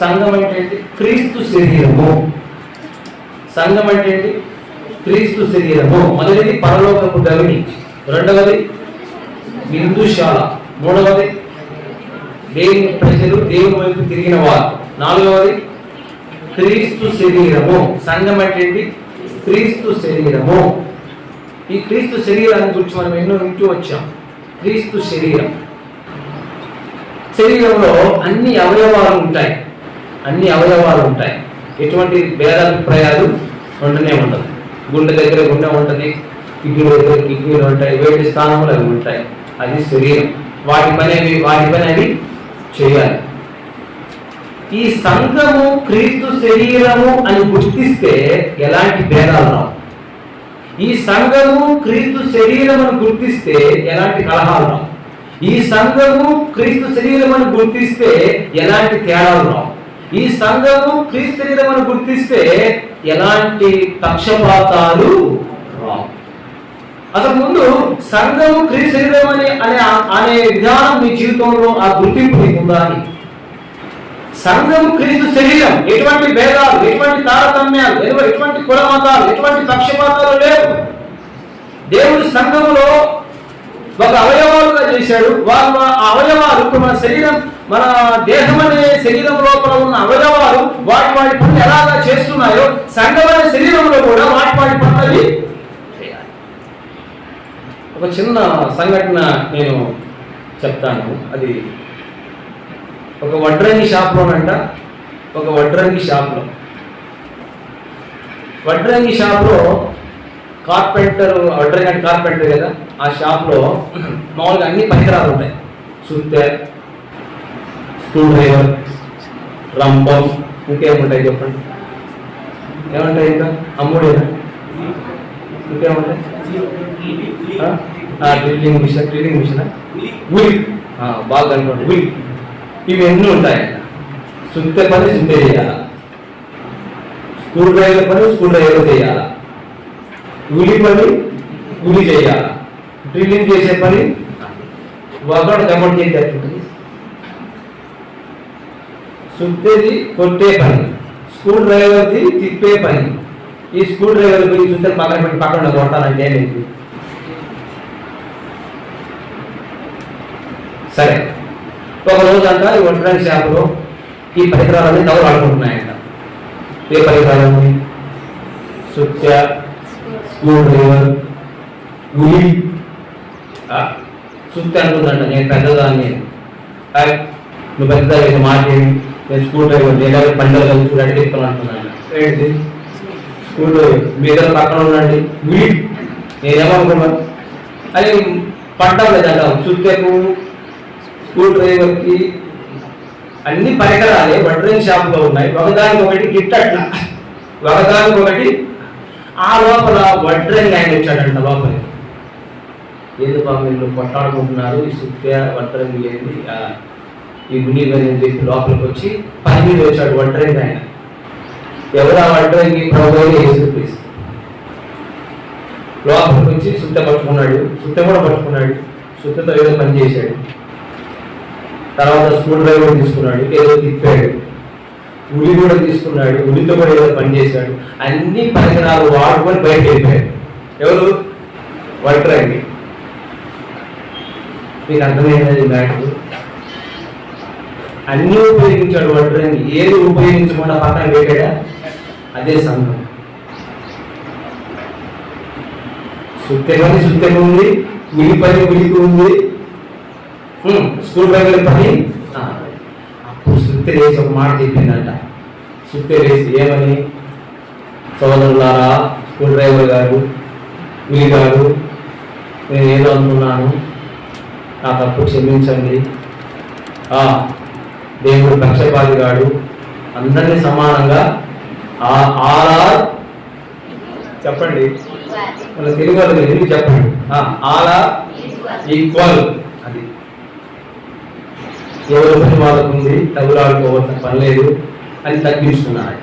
సంఘం అంటే ఏంటి? క్రీస్తు శరీరము. సంఘం అంటే ఏంటి? క్రీస్తు శరీరము. మొదటిది పరలోకపు గవిని, 2వది విందుశాల, 3వది దేవుని ప్రజలు, దేవుని వైపు తిరిగిన వారు, 4వది క్రీస్తు శరీరము. సంఘం అంటే ఏంటి? క్రీస్తు శరీరము. ఈ క్రీస్తు శరీరాన్ని గురించి మనం ఎన్నో వింటూ వచ్చాం. క్రీస్తు శరీరంలో అన్ని అవయవాలు ఉంటాయి. ఎటువంటి భేదాభిప్రాయాలు ఉండనే ఉండదు. గుండె దగ్గర గుండె ఉంటుంది, కిడ్నీల దగ్గర కిడ్నీలు ఉంటాయి, వేటి స్థానంలో అవి ఉంటాయి. అది శరీరం. వాటి పని అవి చేయాలి. ఈ సంఘము క్రీస్తు శరీరము అని గుర్తిస్తే ఎలాంటి భేదాలు రావు. ఈ సంఘము క్రీస్తు శరీరం అని గుర్తిస్తే ఎలాంటి కలహాలు రావు. ఈ సంఘము క్రీస్తు శరీరం అని గుర్తిస్తే ఎలాంటి తేడాలు రావు. ఈ సంఘము క్రీస్తు శరీరం అని గుర్తిస్తే ఎలాంటి పక్షపాతాలు రావు. అసలు ముందు సంఘము క్రీస్తు శరీరం అనే విధానం మీ జీవితంలో ఆ గుర్తింపు నీకుందా అని. సంఘము క్రీస్తు శరీరం. ఎటువంటి భేదాలు, ఎటువంటి తారతమ్యాలు, ఎటువంటి కుల మతాలు, ఎటువంటి పక్షపాతాలు లేవు. దేవుడు సంఘములో ఒక అవయవాలుగా చేశాడు. వాళ్ళ అవయవాలు ఇప్పుడు మన శరీరం, మన దేహం అనే శరీరం లోపల ఉన్న అవయవాలు వాటి పనులు ఎలాగా చేస్తున్నాయో సంఘం అనే శరీరంలో కూడా వాటి పనులు చేయాలి. ఒక చిన్న సంఘటన నేను చెప్తాను. అది ఒక వడ్రంగి షాప్లోనంట. వడ్రంగి షాప్లో కార్పెంటర్ కదా, ఆ షాప్లో మామూలుగా అన్ని పరికరాలు ఉంటాయి. సుత్తె, స్క్రూ డ్రైవర్, రంపం, ఇంకేముంటాయి చెప్పండి? ఏముంటాయి ఇంకా? అమ్ముడేనా? ఇంకేముంటాయి? డ్రిల్లింగ్ మిషన్, ఉలి, బాగా అనుకోండి, ఉలి. ఇవన్నీ ఉంటాయి. సుత్తె పని సుత్తె చేయాలా, స్క్రూ డ్రైవర్ పని స్క్రూ డ్రైవర్ చేయాలా, ఉలి పని ఉలి చేయాలా, డ్రిల్లింగ్ చేసే పని ఒకటి కమెంట్ చేసేటట్టుంది. సుత్తేది కొట్టే పని, స్క్రూ డ్రైవర్ది తిప్పే పని. ఈ స్క్రూ డ్రైవర్ పోయి సుత్తె పక్కన పెట్టి పక్కన కొట్టాలంటే ఏమైంది? సరే, ఒక రోజు అంతా ఈ వడ్రంగి షాపులో ఈ పరికరాలన్నీ దవలు ఆడుకుంటున్నాయంట. ఏ పరికరాలన్నీ? సుత్తె, స్క్రూ డ్రైవర్, ఉలి. సుత్తె అంటుందంట, నేను పెద్దదాన్ని, నువ్వు పెద్దదా మాట్లాడి, నేను స్క్రూ డ్రైవర్ నేను పండుగ చూడు అడిగి చెప్తాను అంటున్నాను. ఏంటిది? స్క్రూ డ్రైవర్ మీద పక్కన ఉండండి, ఉలి. నేనేమనుకున్నాను అది పట్టం లేదంట. సుత్తెకు, స్క్రూ డ్రైవర్కి అన్ని పరికరాలే వడ్రంగి షాపులో ఉన్నాయి. ఒకదానికొకటి గిట్టట్లా, ఒకదానికొకటి. ఆ లోపల వడ్రంగి ఆయన వచ్చాడంట లోపలికి. ఏదో పాపం వీళ్ళు కొట్లాడుకుంటున్నారు, ఈ సుత్తె వడ్రంగి ఏంది, ఈ గుణిగని చెప్పి లోపలికి వచ్చి పని మీద వచ్చాడు వడ్రంగి ఆయన. ఎవరు ఆ వడ్రంగి? ప్రభువైన యేసుక్రీస్తు. లోపలికి వచ్చి సుత్త పట్టుకున్నాడు, సుత్త కూడా పట్టుకున్నాడు, సుత్తతో ఏదో పని చేశాడు. తర్వాత స్క్రూ డ్రైవర్ తీసుకున్నాడు, ఏదో తిప్పాడు. ఉలి కూడా తీసుకున్నాడు, ఉలితో కూడా ఏదో పని చేశాడు. అన్ని పరికరాలు వాడుకొని బయట వెళ్ళిపోయాడు. ఎవరు? వడ్రంగి. మీకు అర్థమైనది మ్యాటర్. అన్నీ ఉపయోగించాడు వడ్రంగి. ఏది ఉపయోగించకుండా పక్కన పెట్టాడా? అదే సంఘం. సుత్తె పని సుత్తెకు ఉంది, ఉలి పని ఉలికి ఉంది, స్క్రూ డ్రైవర్ పని. అప్పుడు సుత్తె వేసి ఒక మాట చెప్పిందంట. సుత్తె వేసి ఏమని? సోదరులారా, స్క్రూ డ్రైవర్ గారు, ఉలి గారు, నేను ఏదో అనుకున్నాను, నా తప్పు క్షమించండి. దేవుడు పక్షపాతి గాడు, అందరినీ సమానంగా చెప్పండి, మన తెలుగు వాళ్ళు ఎందుకు చెప్పండి, ఆలా ఈక్వల్. అది ఎవరి పని వాళ్ళకు ఉంది, తగులాడుకోవాల్సిన పని లేదు అని తగ్గించుకున్నాడు.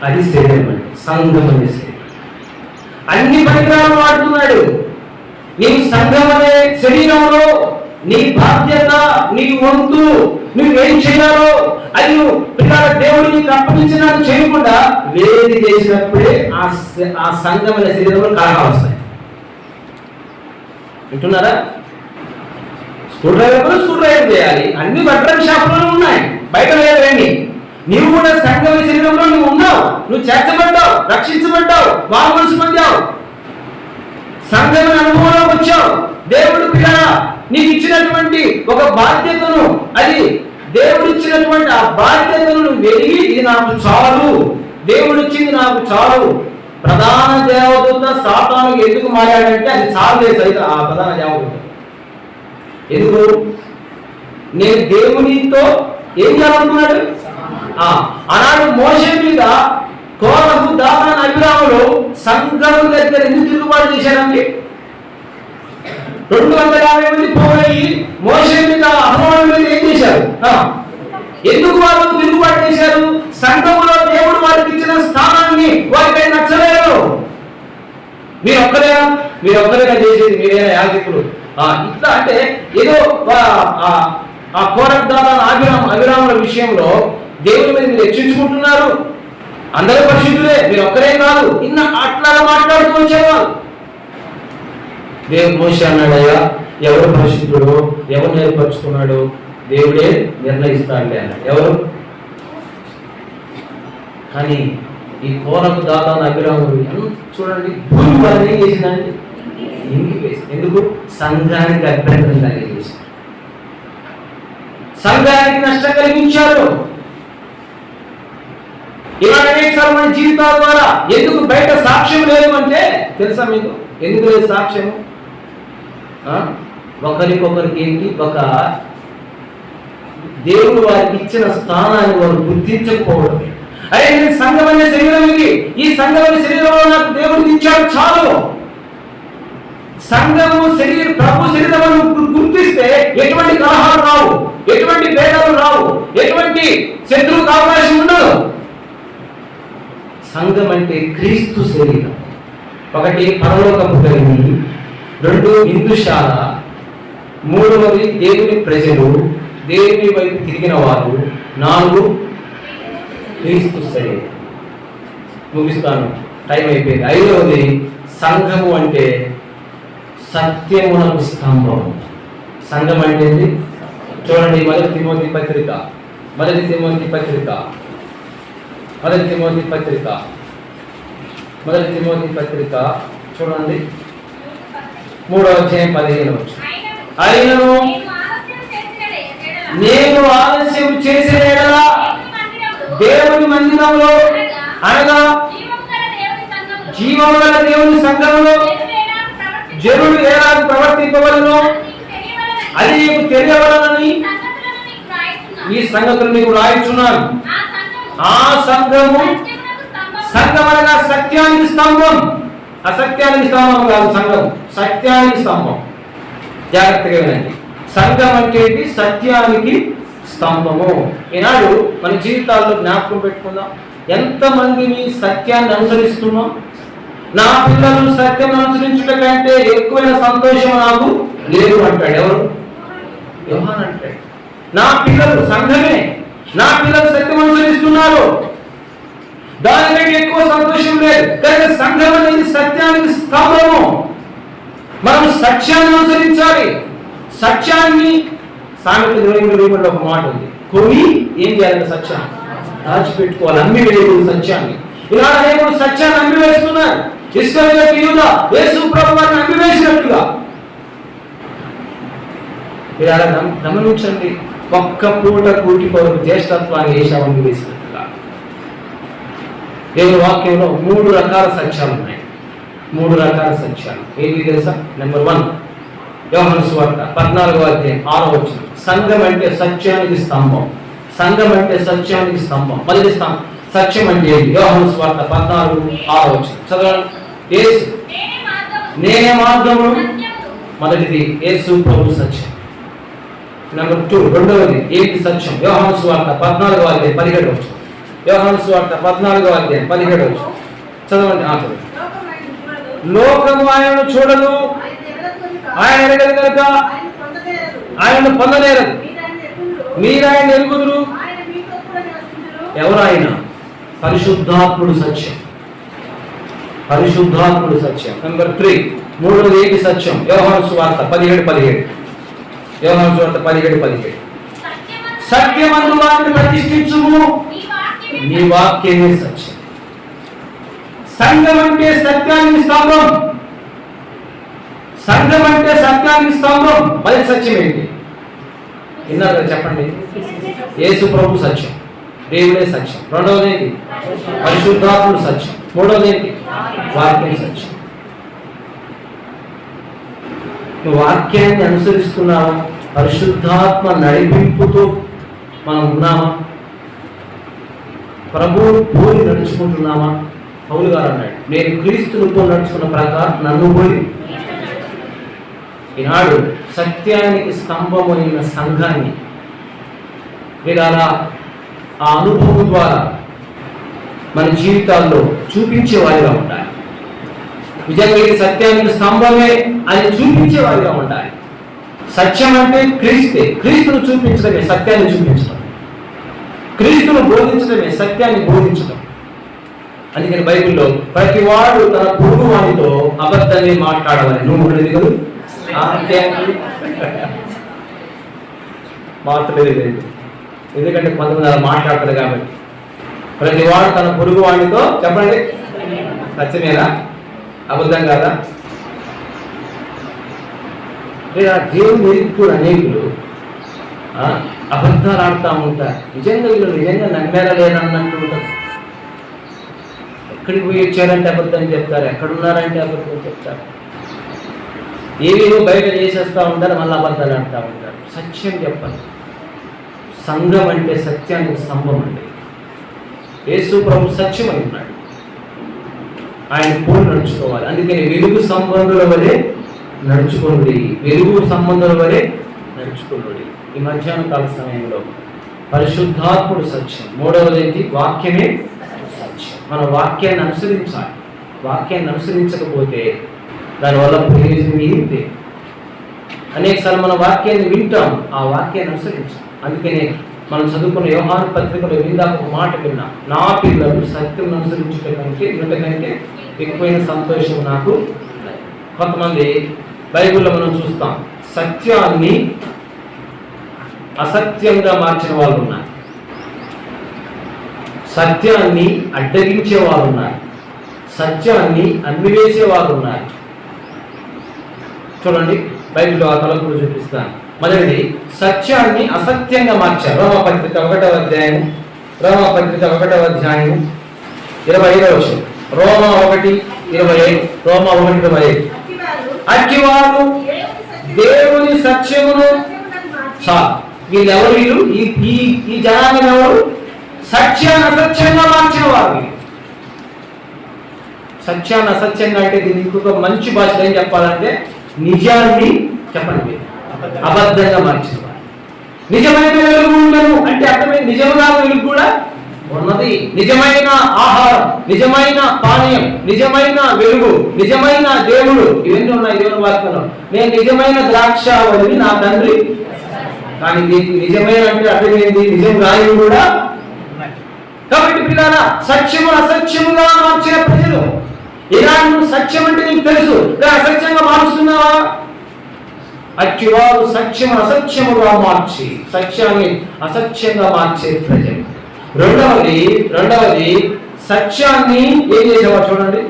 అది శరీరం అండి, సంఘం అనే శరీరం. అన్ని పరికరాలు వాడుతున్నాడు. నీ సంఘం అనే శరీరంలో నీ బాధ్యత, నీ వంతు, నువ్వేం చేయాలో అది పిల్లల దేవుడు నీకు అప్పగించిన చేయకుండా వేది చేసినప్పుడే ఆ సంఘం అనే శరీరంలో కలహాలు వస్తాయి. వింటున్నారా? స్క్రూ డ్రైవర్ చేయాలి. అన్ని వడ్రంగి షాపులలో ఉన్నాయి, బయట లేదండి. నీవు కూడా సంఘం శరీరంలో నువ్వు ఉన్నావు, నువ్వు చేర్చబడ్డావు, రక్షించబడ్డావు, మామూలు పొందావు, సంఘం అనుభవంలోకి వచ్చావు. దేవుడు పిల్లల నీకు ఇచ్చినటువంటి ఒక బాధ్యతను, అది దేవుడు ఇచ్చినటువంటి ఆ బాధ్యతను నువ్వు వెలిగి, ఇది నాకు చాలు, దేవుడు ఇచ్చింది నాకు చాలు. ప్రధాన దేవదూత సాతాను ఎందుకు మారాడంటే అది చాలలేదు సరిగ్గా. ఆ ప్రధాన దేవదూత ఎందుకు? నేను దేవునితో ఏం చేయాలనుకున్నాడు? ఆనాడు మోషే మీద కోరహు, దాతాను, అబీరాములు సంఘం దగ్గర ఎందుకు తిరుగుబాటు చేశారండి? 250 మంది పోయి మోషే మీద, అహరోను మీద ఏం చేశారు? ఎందుకు వారు తిరుగుబాటు చేశారు? సంఘములో దేవుడు వారికి ఇచ్చిన స్థానాన్ని వారికి నచ్చలేదు. మీరు ఒక్కరేనా చేసేది? మీరేనా యాజకులు? ఇట్లా అంటే ఏదో ఆ కోరహు, దాతాను, అబీరాముల విషయంలో దేవుడి మీద మీరు హెచ్చించుకుంటున్నారు. అందరూ పరిశుద్ధులే, మీరు ఒక్కరే కాదు, అట్లా మాట్లాడుతూ వచ్చేవారు. దేవుడు మోషే అన్నాడయ్యా, ఎవరు పరిశుద్ధుడు, ఎవరు నేర్పరచుకున్నాడు దేవుడే నిర్ణయిస్తాడులే అన్నాడు. ఎవరు? కానీ ఈ కోరహు, దాతాను, అబీరాములు చూడండి, భూమి వారిని ఏం చేసిందండి? ఇంగివేసి. ఎందుకు? సంఘానికి అభ్యంతరం కలిగేసి, సంఘానికి నష్టం కలిగించారు. ఇలా అనేకసార్లు మన జీవితాల ద్వారా ఎందుకు బయట సాక్ష్యం లేదు అంటే తెలుసా మీకు? ఎందుకు లేదు సాక్ష్యము? ఒకరికొకరికి ఏంటి? ఒక దేవుడు వారికి ఇచ్చిన స్థానాన్ని వారు గుర్తించకపోవడం. అరే, నేను సంఘం అనే శరీరం ఇది, ఈ సంఘం అనే శరీరంలో నాకు దేవుడు ఇచ్చాడు చాలు. సంఘము శరీరం, ప్రభు శరీరం గుర్తిస్తే ఎటువంటి కలహాలు రావు, ఎటువంటి భేదాలు రావు, ఎటువంటి శత్రువుకు అవకాశం ఉండదు. సంఘం అంటే క్రీస్తు శరీరం. 1 పరలోకపు గని, 2 విందుశాల, 3వది దేవుని ప్రజలు, దేవుని వైపు తిరిగిన వారు, 4 క్రీస్తు శరీరం. ముగిస్తాను, టైం అయిపోయింది. 5వది సంఘము అంటే సత్యమునకు స్తంభం. సంఘం అంటే చూడండి, 1 తిమోతి పత్రిక 1 తిమోతి పత్రిక 1 తిమోతి పత్రిక 1 తిమోతి పత్రిక చూడండి, 3వ అధ్యాయం 15వ వచనం. అయినను నేను ఆలస్యం చేసిన యెడల దేవుని మందిరంలో, అనగా జీవముగల దేవుని సంఘములో జనులు ఎలాగ ప్రవర్తింపవలెనో అది నీకు తెలియవలనని ఈ సంగతులు నీకు రాయించున్నాను. ఆ సంఘము, సంఘం అనగా సత్యానికి స్తంభం. అసత్యానికి స్తంభం కాదు సంఘం, సత్యానికి స్తంభం. జాగ్రత్తగా వినండి. సంఘం అంటే ఏంటి? సత్యానికి స్తంభము. ఈనాడు మన జీవితాల్లో జ్ఞాపకం పెట్టుకుందాం. ఎంతమందిని సత్యాన్ని అనుసరిస్తున్నాం, నా పిల్లలు సత్యం అనుసరించుట కంటే ఎక్కువైన సంతోషం నాకు లేదు అంటాడు. ఎవరు? యోహాను అంటాడు. నా పిల్లలు, సంఘమే, నా పిల్లలు సత్యం అనుసరిస్తున్నారు, దానికంటే ఎక్కువ సంతోషం లేదు. కానీ సంఘం అనేది సత్యానికి స్తంభము. మనం సత్యాన్ని అనుసరించాలి. సత్యాన్ని సామెత 23:23 ఒక మాట ఉంది, కొని ఏం చేయాలంటే సత్యాన్ని దాచిపెట్టుకోవాలి, అమ్మి వేయకూడదు సత్యాన్ని. ఇలా అనేకులు సత్యాన్ని అమ్మివేస్తున్నారు. ఇశ్రాయేలు యూదా యేసు ప్రభువుని అమ్మివేసినట్టుగా. మీరు అలా గమనించండి. ఒక్క పూట కూటి కొరకు జ్యేష్ఠత్వాన్ని ఏశావు అమ్మివేసినట్టుగా. దేవుని వాక్యంలో 3 రకాల సత్యాలు ఉన్నాయి. 3 రకాల సత్యాలు ఏంటి తెలుసా? నెంబర్ 1, యోహాను సువార్త 14వ అధ్యాయం 6వ వచనం. సంఘం అంటే సత్యానికి స్తంభం. సంఘం అంటే సత్యానికి స్తంభం. మొదటి స్తంభం సత్యం అంటే ఏంటి? యోహాను సువార్త 14:6వ వచనం చదవండి. యేసు నేనే మార్గము. మొదటిది యేసు ప్రభు సత్యం. నెంబర్ 2, రెండవది ఏంటి సత్యం? యోహాను సువార్త 14వ అధ్యాయం 17వ వచనం. యోహాను సువార్త 14వ అధ్యాయం 17వ వచనం చదవండి. లోకము ఆయనను చూడదు, ఆయన ఎరగదు కనుక ఆయనను పొందలేరదు. మీరు ఆయన ఎరుగుదురు. ఎవరు ఆయన? పరిశుద్ధాత్ముడు సత్యం. పరిశుద్ధాత్ముడు సత్యం. నెంబర్ 3, మూడవది ఏంటి సత్యం? యోహాను సువార్త 17:17. యోహాను సువార్త 17:17. సత్యమందు వారిని ప్రతిష్ఠించుము, నీ వాక్యమే సత్యం. సంఘం అంటే సత్యానికి స్తంభం. సంఘం అంటే సత్యానికి స్తంభం. మొదటి సత్యం ఏంటి? విన్నారు చెప్పండి. యేసు ప్రభు సత్యం, దేవుడే సత్యం. రెండవది ఏంటి? పరిశుద్ధాత్ముడు సత్యం. మూడవది ఏంటి? వాక్యం సత్యం. నువ్వు వాక్యాన్ని అనుసరిస్తున్నావా? పరిశుద్ధాత్మ నడిపింపుతో మనం ఉన్నామా? ప్రభువు పోలి నడుచుకుంటున్నామా? పౌలు గారు అన్నాడు, నేను క్రీస్తునితో నడుచుకున్న ప్రకారం నన్ను పోలి. ఈనాడు సత్యానికి స్తంభమైన సంఘాన్ని మీరు అలా ఆ అనుభవం ద్వారా మన జీవితాల్లో చూపించేవారిగా ఉండాలి. నిజంగా ఇది సత్యానికి స్తంభమే అని చూపించేవారిగా ఉండాలి. సత్యం అంటే క్రీస్తే. క్రీస్తును చూపించడమే సత్యాన్ని చూపించడం. క్రీస్తును బోధించడమే సత్యాన్ని బోధించడం. అందుకని బైబిల్లో ప్రతి వాడు తన పొరుగు వాడితో అబద్ధాన్ని మాట్లాడవాలి. నువ్వు ఉండేది కదా మాట్లాడలేదు, ఎందుకంటే కొంతమంది అలా మాట్లాడతారు కాబట్టి. ప్రతి వాడు తన పొరుగు వాడితో చెప్పండి, సత్యమేనా? అబద్ధం కాదా? దేవుని ఎదుర్కొన్న అనేకులు అబద్ధాలు ఆడుతూ ఉంటారు. నిజంగా వీళ్ళు నిజంగా నమ్మారా లేదన్నట్టు ఉంటుంది. ఎక్కడికి పోయి వచ్చారంటే అబద్ధం చెప్తారు, ఎక్కడున్నారంటే అబద్ధం చెప్తారు, ఏవేవో బయట చేసేస్తూ ఉంటారు, మళ్ళీ అబద్ధాలు ఆడుతూ ఉంటారు. సత్యం చెప్పాలి. సంఘం అంటే సత్యానికి స్తంభం అండి. యేసు ప్రభు సత్యమై ఉన్నాడు, ఆయన పోలు నడుచుకోవాలి. అందుకని వెలుగు సంబంధుల వలె నడుచుకోండి, వెలుగు సంబంధుల వలె నడుచుకోండి. ఈ మధ్యాహ్న కాల సమయంలో పరిశుద్ధాత్ముడు సత్యం. మూడవది ఏంటి? వాక్యమే సత్యం. మన వాక్యాన్ని అనుసరించాలి. వాక్యాన్ని అనుసరించకపోతే దానివల్ల ప్రయోజనం ఏంటి? అనేకసార్లు మన వాక్యాన్ని వింటాం, ఆ వాక్యాన్ని అనుసరించాం. అందుకనే మనం చదువుకున్న యోహాను పత్రికలో ఇందాక ఒక మాట విన్నా, నా పిల్లలు సత్యం అనుసరించుట కంటే ఇంతకంటే ఎక్కువైన సంతోషం నాకు. కొంతమంది బైబిల్లో మనం చూస్తాం, సత్యాన్ని అసత్యంగా మార్చిన వాళ్ళు ఉన్నారు, సత్యాన్ని అడ్డగించే వాళ్ళు ఉన్నారు, సత్యాన్ని అమ్మివేసే వాళ్ళు ఉన్నారు. చూడండి బైబిల్లో ఆ తలపులు చూపిస్తాను. మొదటిది సత్యాన్ని అసత్యంగా మార్చారు. రోమపత్రిక 1వ అధ్యాయం 25వ వచనం. రోమ 1:25. అక్కివారు దేవుని సత్యమును వీళ్ళెవరు? వీళ్ళు ఈ జనాంగం ఎవరు? సత్యాన్ని అసత్యంగా మార్చిన వారు. సత్యాన్ని అసత్యంగా అంటే దీనికి ఇంకొక మంచి భాషలో ఏం చెప్పాలంటే నిజాన్ని చెప్పండి అబద్ధంగా మార్చిన వారు. నిజమైన వెలుగు ఉండను అంటే అర్థమైంది, నిజముగా వెలుగు కూడా ఉన్నది నిజమైన ఆహారం, నిజమైన పానీయం, నిజమైన వెలుగు, నిజమైన దేవుడు, ఇవన్నీ ఉన్నాయి దేవుని వాక్యంలో. నేను నిజమైన ద్రాక్షావళిని, నా తండ్రి. కానీ దీనికి నిజమైన అంటే అర్థమైంది, నిజం రాయి కూడా. కాబట్టి పిల్లరా, సత్యము అసత్యముగా మార్చిన ప్రజలు. ఇలా నువ్వు సత్యం అంటే నీకు తెలుసు, అసత్యంగా మారుస్తున్నావా? అట్టివారు సత్యము అసత్యముగా మార్చి, సత్యాన్ని అసత్యంగా మార్చే ప్రజలు. రెండవది సత్యాన్ని ఏం చేసేవారు చూడండి,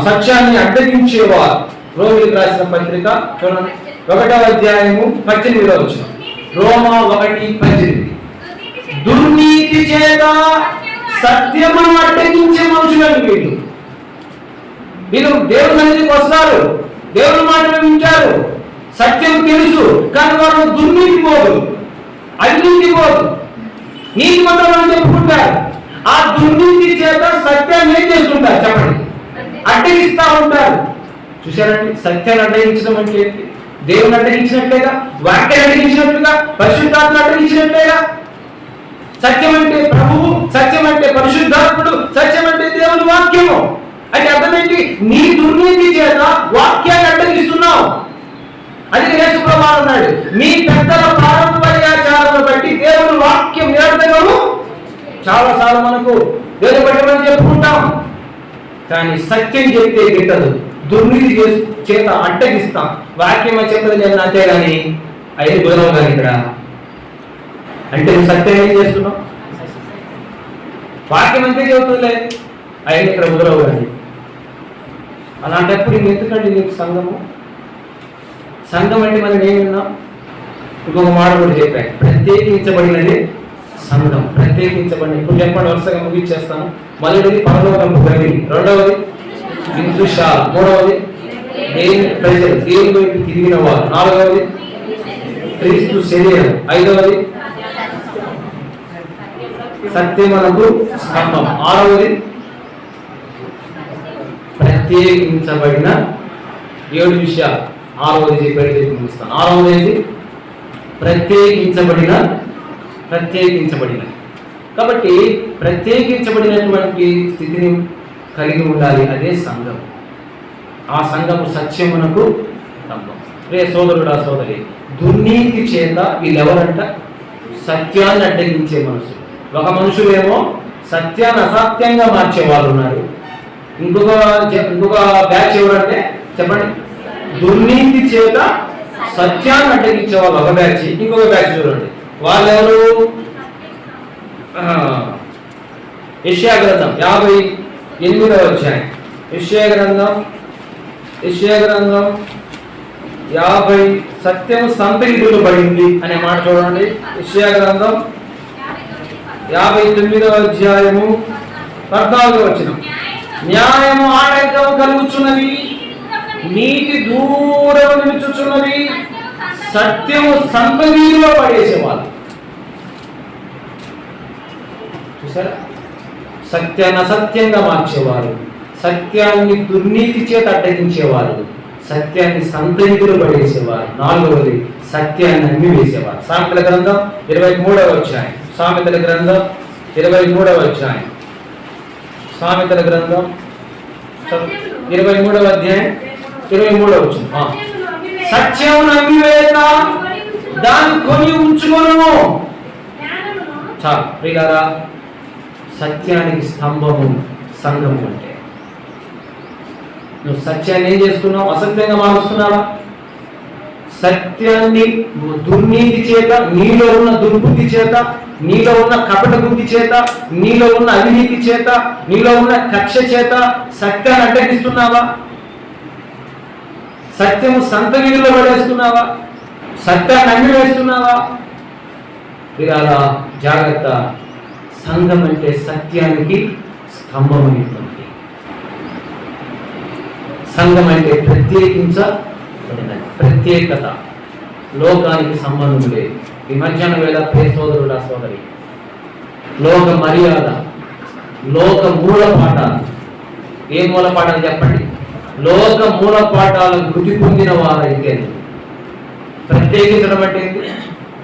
సత్యాన్ని అడ్డగించేవారు. రోమిలకు రాసిన పత్రిక చూడండి, 1వ అధ్యాయము 18వ వచనం. రోమా 1:18. దుర్నీతి చేత సత్యమును అడ్డగించే మనుషులను వీళ్ళు దేవుని సన్నిధికి వస్తారు, దేవుని మాటలు వింటారు, సత్యం తెలుసు, కానీ వారు దుర్నీతి పోదు, అవినీతి పోదు, నీతి మంత్రాలను చెప్పుకుంటారు. ఆ దుర్నీతి చేత సత్యాన్ని ఏం చేస్తుంటారు చెప్పండి, అడ్డగిస్తా ఉంటారు. చూశారండి, సత్యాన్ని అడ్డగించడం అంటే ఏంటి? దేవుని అడ్డగించినట్లేగా, వాక్యాన్ని అడ్డగించినట్లుగా, పరిశుద్ధాత్మను అడ్డగించినట్లేగా. సత్యం అంటే ప్రభువు, సత్యం అంటే పరిశుద్ధాత్ముడు, సత్యం అంటే దేవుని వాక్యము. అంటే అర్థమేంటి? నీ దుర్నీతి చేత వాక్యాన్ని అడ్డగిస్తున్నావు. అది యేసు ప్రభువు అన్నాడు, మీ పెద్దల పారంపర్యాచారాలను బట్టి దేవుని వాక్యం నిరర్థకము. చాలాసార్లు మనకు దేవుని బట్టి చెప్పుకుంటాం, కానీ సత్యం చెప్తే గిట్టదు, దుర్నీతి చేత అడ్డగిస్తాం. వాక్యం చెప్పదు నేను అంతేగాని అయితే కుదరవు. కానీ ఇక్కడ అంటే సత్యం ఏం చేస్తున్నావు? వాక్యం అంతే చెబుతుందిలే, అయితే ఇక్కడ కుదరవు. కానీ అలాంటప్పుడు ఎందుకండి నీకు సంఘము? సంఘం అంటే మనం ఏమి విన్నాం? ఇంకొక మాట కూడా చెప్పాను, ప్రత్యేకించబడినది సంఘం. ప్రత్యేకించబడిన, ఇప్పుడు చెప్పండి, వరుసగా ముగించేస్తాను. మొదటిది పరలోకపు గది, రెండవది విందుశాల, మూడవది దేవుని ప్రజలు, దేవుని వైపు తిరిగిన వారు, నాలుగవది క్రీస్తు శరీరం, ఐదవది సత్యమునకు స్తంభం, ఆరవది ప్రత్యేకించబడిన 7 విషయాలు. ఆరవది చెప్పి ముగిస్తాను. ఆరవది ఏంటి? ప్రత్యేకించబడిన. కాబట్టి ప్రత్యేకించబడినటువంటి స్థితిని కలిగి ఉండాలి, అదే సంఘం. ఆ సంఘము సత్యమునకు స్తంభం. రే సోదరుడా సోదరి, దుర్నీతి చేత వీళ్ళెవరంట? సత్యాన్ని అడ్డగించే మనుషులు. ఒక మనుషులేమో సత్యాన్ని అసత్యంగా మార్చే వాళ్ళు ఉన్నారు. ఇంకొక బ్యాచ్ ఎవరంటే చెప్పండి, దుర్నీతి చేత సత్యాన్ని అడ్డగించే వాళ్ళు ఒక బ్యాచ్. ఇంకొక బ్యాచ్ చూడండి, వాళ్ళెవరు? యెషయా గ్రంథం 58వ అధ్యాయం. యెషయా గ్రంథం 50 సత్యము సంతగిదులు పడింది అనే మాట చూడండి. యెషయా గ్రంథం 59వ అధ్యాయము 14వ వచనం. న్యాయము ఆటంకము కలుగుచున్నది, నీతి దూరము నిలుచుచున్నది, సత్యము సంతగిలో పడేసేవాళ్ళు. చూసారా? సత్యాన్ని అసత్యంగా మార్చేవారు, సత్యాన్ని దుర్నీతి చేత అడ్డగించేవారు, సత్యాన్ని సంతగిలో పడేసేవారు. నాలుగవది సత్యాన్ని అమ్మి వేసేవారు. సామెతల గ్రంథం 23వ అధ్యాయం. సామెతల గ్రంథం 23వ అధ్యాయం. సామెతల గ్రంథం 23వ అధ్యాయం 23వ వచనం. సత్యమును అమ్మివేత దాన్ని కొని ఉంచుకొనుము. చాలు ప్రియులారా, సత్యానికి స్తంభము సంఘము అంటే. నువ్వు సత్యాన్ని ఏం చేస్తున్నావు? అసత్యంగా మారుస్తున్నావా? సత్యాన్ని దుర్నీతి చేత, నీలో ఉన్న దుర్బుద్ధి చేత, నీలో ఉన్న కపట బుద్ధి చేత, నీలో ఉన్న అవినీతి చేత, నీలో ఉన్న కక్ష చేత సత్యాన్ని అడ్డగిస్తున్నావా? సత్యము సంతగిరిలో పడేస్తున్నావా? సత్యాన్ని అమ్మి వేస్తున్నావా? ఇలా జాగ్రత్త. సంఘం అంటే సత్యానికి స్తంభం ఉంటుంది. సంఘం అంటే ప్రత్యేకించబడినది, ప్రత్యేకత, లోకానికి సంబంధం లేదు. ఈ మధ్యాహ్నం వేళ ప్రియ సోదరుడా సోదరి, లోక మర్యాద, లోక మూల పాఠాలు. ఏ మూల పాఠాలు చెప్పండి? లోక మూల పాఠాలను మృతి పొందిన వారైతే ప్రత్యేకించడం అంటే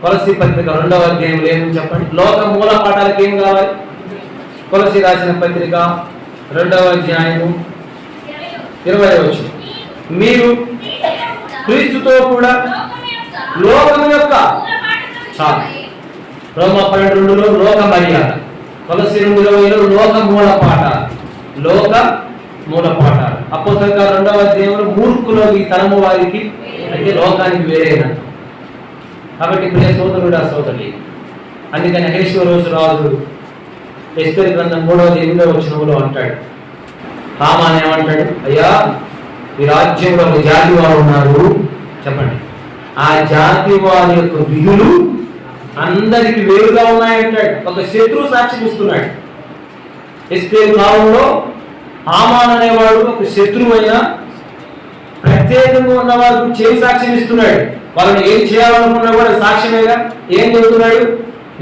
కొలస్సీ పత్రిక 2వ అధ్యాయంలో ఏమని చెప్పండి? లోక మూల పాఠాలకు ఏం కావాలి? కొలస్సీ రాసిన పత్రిక 2వ అధ్యాయము 20వ వచనం, మీరు క్రీస్తుతో కూడా లోకం యొక్క చాలు. రోమా 12:2లో లోక మర్యాద, కొలస్సీ 2:20లో లోక మూల పాఠాలు, లోక మూల పాఠాలు. అపోస్తలుల కార్యాలు 2వ అధ్యాయంలో మూర్ఖులు ఈ తరము వారికి, అంటే లోకానికి వేరేనా. కాబట్టి ప్రియ సోదరుడు సోదరి, అందుకని అహేశ్వరోజు రాజు ఎస్తేరు గ్రంథం 3:8 వచనంలో అంటాడు, హామాన్ ఏమంటాడు? అయ్యా, ఈ రాజ్యంలో ఒక జాతి వారు ఉన్నారు, చెప్పండి, ఆ జాతి వారి యొక్క విధులు అందరికి వేరుగా ఉన్నాయంటాడు. ఒక శత్రువు సాక్ష్యం ఇస్తున్నాడు. ఎస్తేరు కాలంలో హామాన్ అనేవాడు ఒక శత్రువు అయినా ప్రత్యేకంగా ఉన్న వారికి చేయి సాక్ష్యం ఇస్తున్నాడు. వాళ్ళని ఏం చేయాలనుకున్నా కూడా సాక్ష్యమేగా. ఏం చెబుతున్నాడు?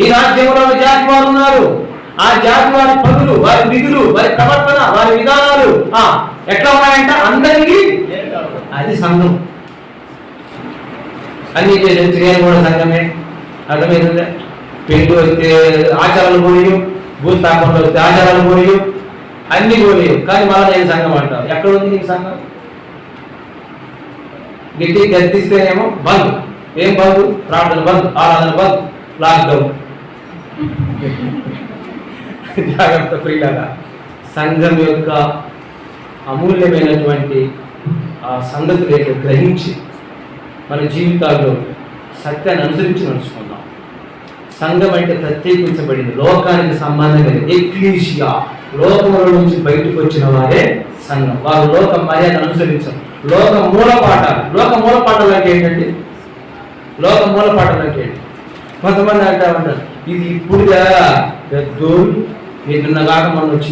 ఈ రాజ్యంలో జాతి వారు ఉన్నారు, ఆ జాతి వారి పనులు, వారి విధులు, వారి ప్రవర్తన, వారి విధానాలు ఎట్లా ఉన్నాయంట? అందరికీ. అది సంఘం. అన్ని చేయని కూడా సంఘమే. అర్థమైందా? పెళ్లి వస్తే ఆచారాలు పోయి, భూస్థాపనలు వస్తే ఆచారాలు పోయి, అన్ని పోయి, కానీ మళ్ళీ నేను సంఘం అంటారు. ఎక్కడ ఉంది నీకు సంఘం? గట్టి గర్తిస్తేనేమో బంద్. ఏం బంద్? ప్రార్థన బంద్, ఆరాధన బంద్, లాక్డౌన్. జాగ్రత్త ప్రియులారా, సంఘం యొక్క అమూల్యమైనటువంటి ఆ సంగతులు గ్రహించి మన జీవితాల్లో సత్యాన్ని అనుసరించి నడుచుకుందాం. సంఘం అంటే ప్రత్యేకించబడింది, లోకానికి సంబంధం లేదు. ఎక్లీషియా, లోకముల నుంచి బయటకు వచ్చిన వారే సంఘం. వారు లోక మర్యాదను అనుసరించరు. లోక మూల పాఠాలు అంటే ఏంటండి? లోక మూల పాఠాలు అంటే ఏంటి? కొంతమంది అంటా ఉంటారు, ఇది ఇప్పుడుగా పెద్దోళ్ళు నిన్న కాక మనం వచ్చి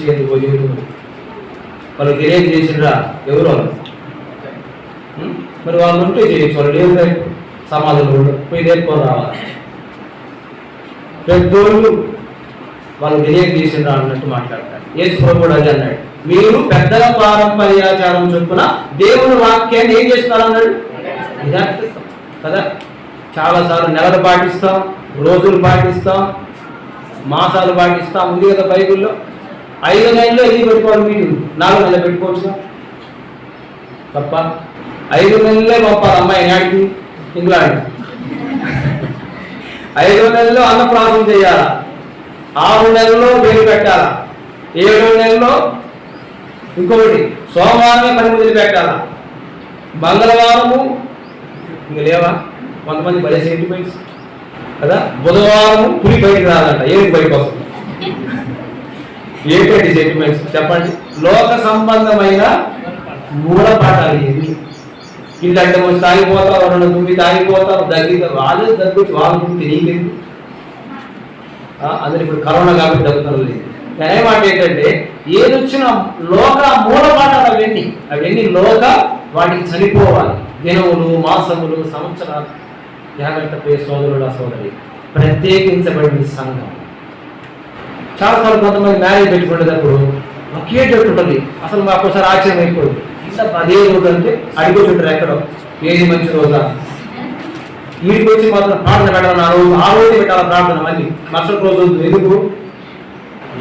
వాళ్ళు తెలియజేసిరా ఎవరు వాళ్ళు? మరి వాళ్ళు ఉంటే చేయొచ్చు, వాళ్ళు లేదు సమాజంలో పోయి నేర్చుకొని రావాలి. పెద్దోళ్ళు వాళ్ళు తెలియజేసిరా అన్నట్టు మాట్లాడతారు. యేసు ప్రభు కూడా అది అన్నాడు, మీరు పెద్దల పారంపర్యాచారం చొప్పున దేవుని వాక్యాన్ని ఏం చేస్తున్నారు అన్నాడు? నిరాకరిస్తాం కదా. చాలాసార్లు నెలలు పాటిస్తాం, రోజులు పాటిస్తాం, మాసాలు పాటిస్తాం. ఉంది కదా బైబిల్లో. 5 నెలల్లో ఇది పెట్టుకోవాలి, మీరు 4 నెలలు పెట్టుకోవచ్చు తప్ప. 5 నెలలే పంపాలి అమ్మాయి నాటికి ఇంగ్లాండ్. 5 నెలల్లో అన్నప్రాసం చేయాలా, 6 నెలల్లో పేరు పెట్టాలా, 7 నెలల్లో ఇంకొకటి సోమవారమే పని మొదలు పెట్టాలా, మంగళవారము ఇంక లేవా కొంతమంది భలే సెంటిమెంట్స్ కదా. బుధవారము పులి బయటికి రాదంట, ఏమి బయటకు వస్తుంది? ఏంటండి సెంటిమెంట్స్ చెప్పండి? లోక సంబంధమైన మూల పాఠాలు ఏమి? ఇల్లంటే వచ్చి తాగిపోతావు, 2 తుమ్మి తాగిపోతావు, దగ్గర వాళ్ళు దగ్గర వాళ్ళు నీకెందుకు? అందులో ఇప్పుడు కరోనా కాబట్టి దగ్గుతారు లేదు. మాట ఏంటంటే ఏది వచ్చిన లోక మూల పాఠాలు అవన్నీ లోక వాటికి చనిపోవాలి. దినములు, మాసములు, సంవత్సరాలు. జాగ్రత్త ప్రియ సోదరుడు సోదరి, ప్రత్యేకించబడిన సంఘం. చాలాసార్లు కొంతమంది మ్యారేజ్ పెట్టుకునేటప్పుడు ఒకే డేట్ ఉంటుంది. అసలు మాకు ఒకసారి ఆశ్చర్యం అయిపోయింది, ఇంత 10 రోజు అంటే అడిగొచ్చుంటారు ఎక్కడో ఏది మంచి రోజా. వీడికి వచ్చి మాత్రం ప్రార్థన పెట్టాలి, ఆ రోజు పెట్టాలి ప్రార్థన, మళ్ళీ మరుసటి రోజు ఎందుకు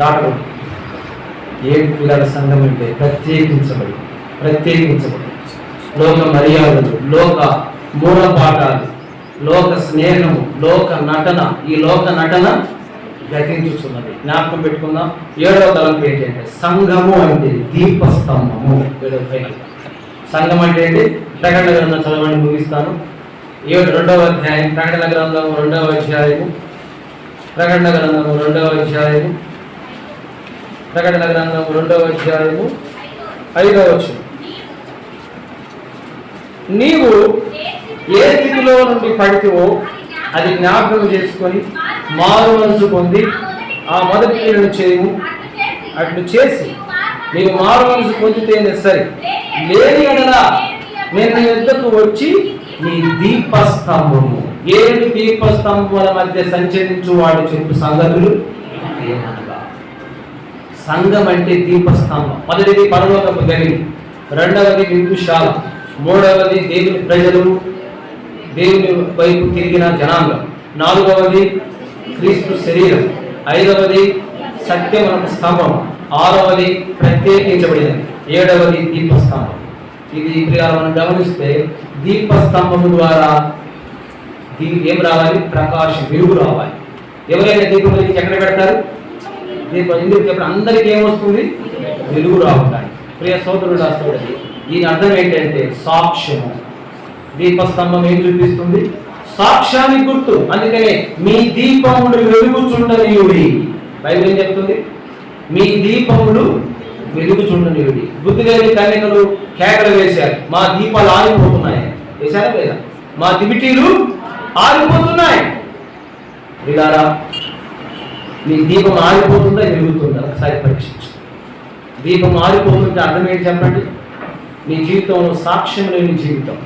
దాటడం. ఏం పిల్లల సంఘం అంటే ప్రత్యేకించబడి లోక మర్యాదలు, లోక మూల పాఠాలు, లోక స్నేహము, లోక నటన. ఈ లోక నటన గతించుతున్నది. జ్ఞాపకం పెట్టుకుందాం. 7వ తలంపు ఏంటంటే సంఘము అంటే దీపస్తంభము. 7వ ఫైనల్. సంఘం అంటే ఏంటి? ప్రకటన గ్రంథం చదవండి, ముగిస్తాను. 2వ అధ్యాయం, ప్రకటన గ్రంథం 2వ అధ్యాయము, ప్రకటన గ్రంథం 2వ అధ్యాయము, ప్రకటన గ్రంథం 2వ అధ్యాయము 5వ వచనం. నీవు ఏ స్థితిలో నుండి పడితేవో అది జ్ఞాపకం చేసుకొని మారు మనసు పొంది ఆ మొదటి క్రియలను చేయము. అట్లు చేసి నీవు మారు మనసు పొందితేనే సరే, లేని ఎడల నేను నీ వద్దకు వచ్చి నీ దీపస్తంభము, 7 దీపస్తంభముల మధ్య సంచరించు వాడు చెప్పు సంగతులు ఏమనగా. సంఘం అంటే దీపస్తంభం. మొదటిది పరలోకపు గని, 2వది విందుశాల, 3వది దేవుని ప్రజలు, దేవుని వైపు తిరిగిన జనాంగం, నాలుగవది క్రీస్తు శరీరం, ఐదవది సత్యమునకు స్తంభం, ఆరవది ప్రత్యేకించబడినది, ఏడవది దీపస్తంభం. ఇది మనం గమనిస్తే దీపస్తంభము ద్వారా ఏం రావాలి? ప్రకాశం, వెలుగు రావాలి. ఎవరైనా దీపం వెలిగించి ఎక్కడ పెడతారు? దీపం ఎందుకు చెప్పిన అందరికీ ఏమొస్తుంది? వెలుగు రావడానికి. ప్రియ సోదరుడు రాస్తాడు, దీని అర్థం ఏంటంటే సాక్ష్యము. దీపస్తంభం ఏం చూపిస్తుంది? సాక్ష్యానికి గుర్తు. అందుకనే మీ దీపములు వెలుగుచుండనియుడి. బైబిల్ ఏం చెప్తుంది? మీ దీపములు వెలుగుచుండనియుడి. బుద్ధి లేని కన్యకలు కేకలు వేశారు, మా దీపాలు ఆరిపోతున్నాయి. వేశారా లేదా? మా దివిటీలు ఆరిపోతున్నాయి. ఇలారా మీ దీపం ఆరిపోతుందా వెలుగుతుందా? ఒకసారి పరీక్షించు. దీపం ఆరిపోతుంటే అర్థం ఏంటి చెప్పండి? నీ జీవితంలో సాక్ష్యం లేని జీవితం,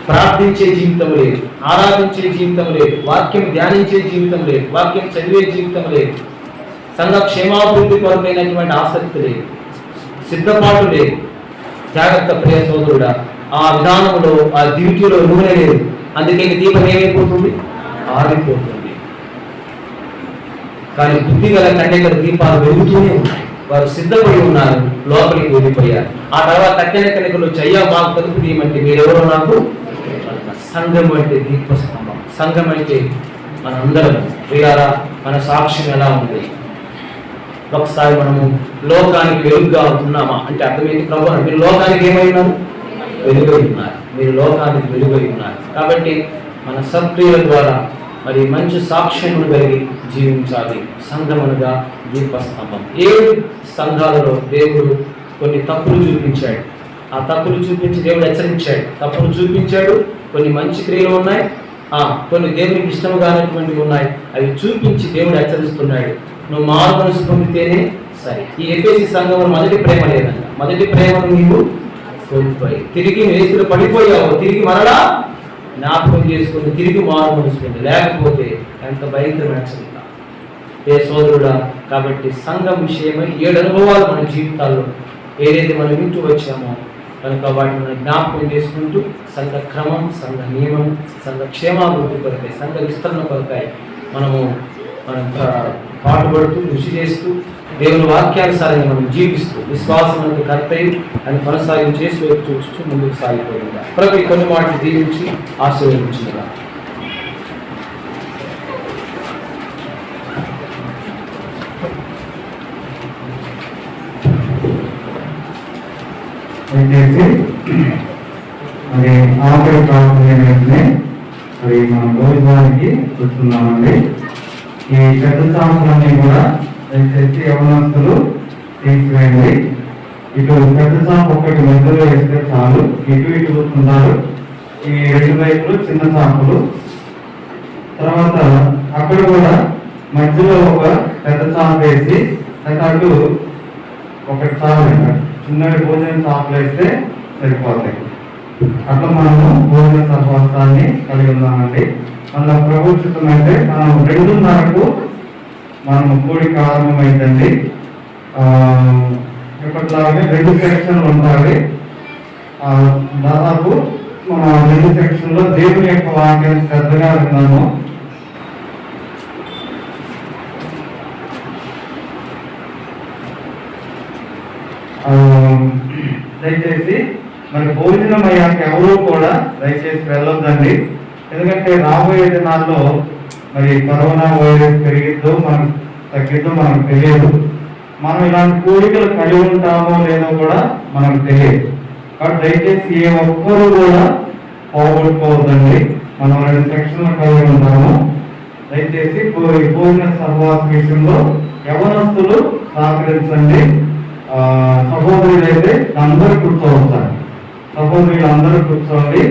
ప్రార్థించే జీవితం లేదు, ఆరాధించే జీవితం లేదు, వాక్యం ధ్యానించే జీవితం లేదు, వాక్యం చదివే జీవితం లేదు, సంఘ క్షేమాభివృద్ధి కొరకైనటువంటి ఆసక్తి లేదు, సిద్ధపాటు లేదు. జాగ్రత్త ప్రియ సోదరుడా, ఆ విధానంలో ఆ డ్యూటీలో నూనె లేదు. అందుకే దీపం ఏమైపోతుంది? ఆరిపోతుంది. కానీ బుద్ధి గల కన్యకల దీపాలు వెలుగుతూనే ఉన్నాయి. వారు సిద్ధపడి ఉన్నారు, లోపలికి వెళ్ళిపోయారు. ఆ తర్వాత కట్టెన కన్యకలు చెయ్య మాకు తలుపు తీయమంటే మీరెవరో నాకు. సంఘం అంటే దీపస్తంభం. సంఘం అంటే మనందరం. ప్రియారా, మన సాక్ష్యం ఎలా ఉంది? ఒకసారి మనము లోకానికి వెలుగుగా ఉన్నామా అంటే అర్థమైంది. ప్రభు మీరు లోకానికి ఏమైనారు? వెలుగై ఉన్నారు. మీరు లోకానికి వెలుగై ఉన్నారు. కాబట్టి మన సత్క్రియల ద్వారా మరి మంచి సాక్ష్యమును కలిగి జీవించాలి. సంఘమునుగా దీపస్తంభం. 7 సంఘాలలో దేవుడు కొన్ని తప్పులు చూపించాడు. ఆ తప్పులు చూపించి దేవుడు హెచ్చరించాడు. తప్పులు చూపించాడు. కొన్ని మంచి క్రియలు ఉన్నాయి, కొన్ని దేవునికి ఇష్టం కానటువంటివి ఉన్నాయి. అవి చూపించి దేవుడు హెచ్చరిస్తున్నాడు. నువ్వు మారు మనసు పొందితేనే సరే. ఈ ఎఫెసీ సంఘంలో మొదటి ప్రేమ లేదంట. మొదటి ప్రేమను నీవు కోల్పోయి తిరిగి వేసులు పడిపోయావు. తిరిగి మరలా జ్ఞాపకం చేసుకుని తిరిగి మారు మనసు పొంది, లేకపోతే ఎంత భయంకరమైన హెచ్చరిక ఏ సోదరుడా. కాబట్టి సంఘం విషయమై 7 అనుభవాలు మన జీవితాల్లో ఏదైతే మనం వింటూ వచ్చామో కనుక వాటిని మనం జ్ఞాపకం చేసుకుంటూ సంఘ క్రమం, సంఘ నియమం, సంఘ క్షేమాభివృద్ధి కొరకై, సంఘ విస్తరణ కొరకై మనం పాటుపడుతూ కృషి చేస్తూ దేవుని వాక్యానుసారంగా మనం జీవిస్తూ విశ్వాసం కర్తయ్య అని కొనసాగించి చూస్తూ ముందుకు సాగిపోయిందా. ప్రతి కొన్ని మాటలు దీవించి ఆశీర్వదించిందా. మరి ఆఖరి ప్రార్థన వెంటనే మరి మనం భోజనానికి కూర్చున్నామండి. ఈ పెద్ద సాంపులన్నీ కూడా దయచేసి యవనస్తులు తీసివేయండి. ఇటు పెద్ద చాంపు ఒకటి మధ్యలో వేస్తే చాలు. ఇటు ఇటు కూర్చున్నారు. ఈ 2 వైపులు చిన్న చాంపులు. తర్వాత అక్కడ కూడా మధ్యలో ఒక పెద్ద చాంపు వేసి అటు ఒకటి చాలు. చిన్నటి భోజనం చాపలు వేస్తే సరిపోతాయి. అట్లా మనము భోజన సహవాసాన్ని కలిగి ఉన్నామండి. మన ప్రభుత్వం అయితే మనం 2:30కు మనము కూడిక ఆరంభమైందండి. ఇప్పటిలాగే 2 సెక్షన్లు ఉంటాయి. దాదాపు మన 2 సెక్షన్లో దేవుని యొక్క వాక్యాన్ని శ్రద్ధగా విన్నాము. దయచేసి మరి భోజనం అయ్యాక ఎవరూ కూడా దయచేసి వెళ్ళొద్దండి. ఎందుకంటే రాబోయే దినాల్లో మరి కరోనా వైరస్ పెరిగిద్దో మనకు తగ్గిద్దో మనకు తెలియదు. మనం ఇలాంటి కోరికలు కలిగి ఉంటామో లేదో కూడా మనకు తెలియదు. కాబట్టి దయచేసి ఏ ఒక్కరూ కూడా పోగొట్టుకోవద్దండి. మనం 2 సెక్షన్లు కలిగి ఉంటాము. దయచేసి భోజన సహవాస విషయంలో యవనస్తులు సహకరించండి. సహోదరులు అయితే అందరూ కూర్చోవచ్చండి. సహోదరులు అందరూ కూర్చోండి.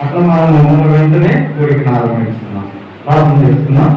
అట్లా మనం వెంటనే కోరికను ఆరంభిస్తున్నాం. ప్రార్థన చేస్తున్నాం.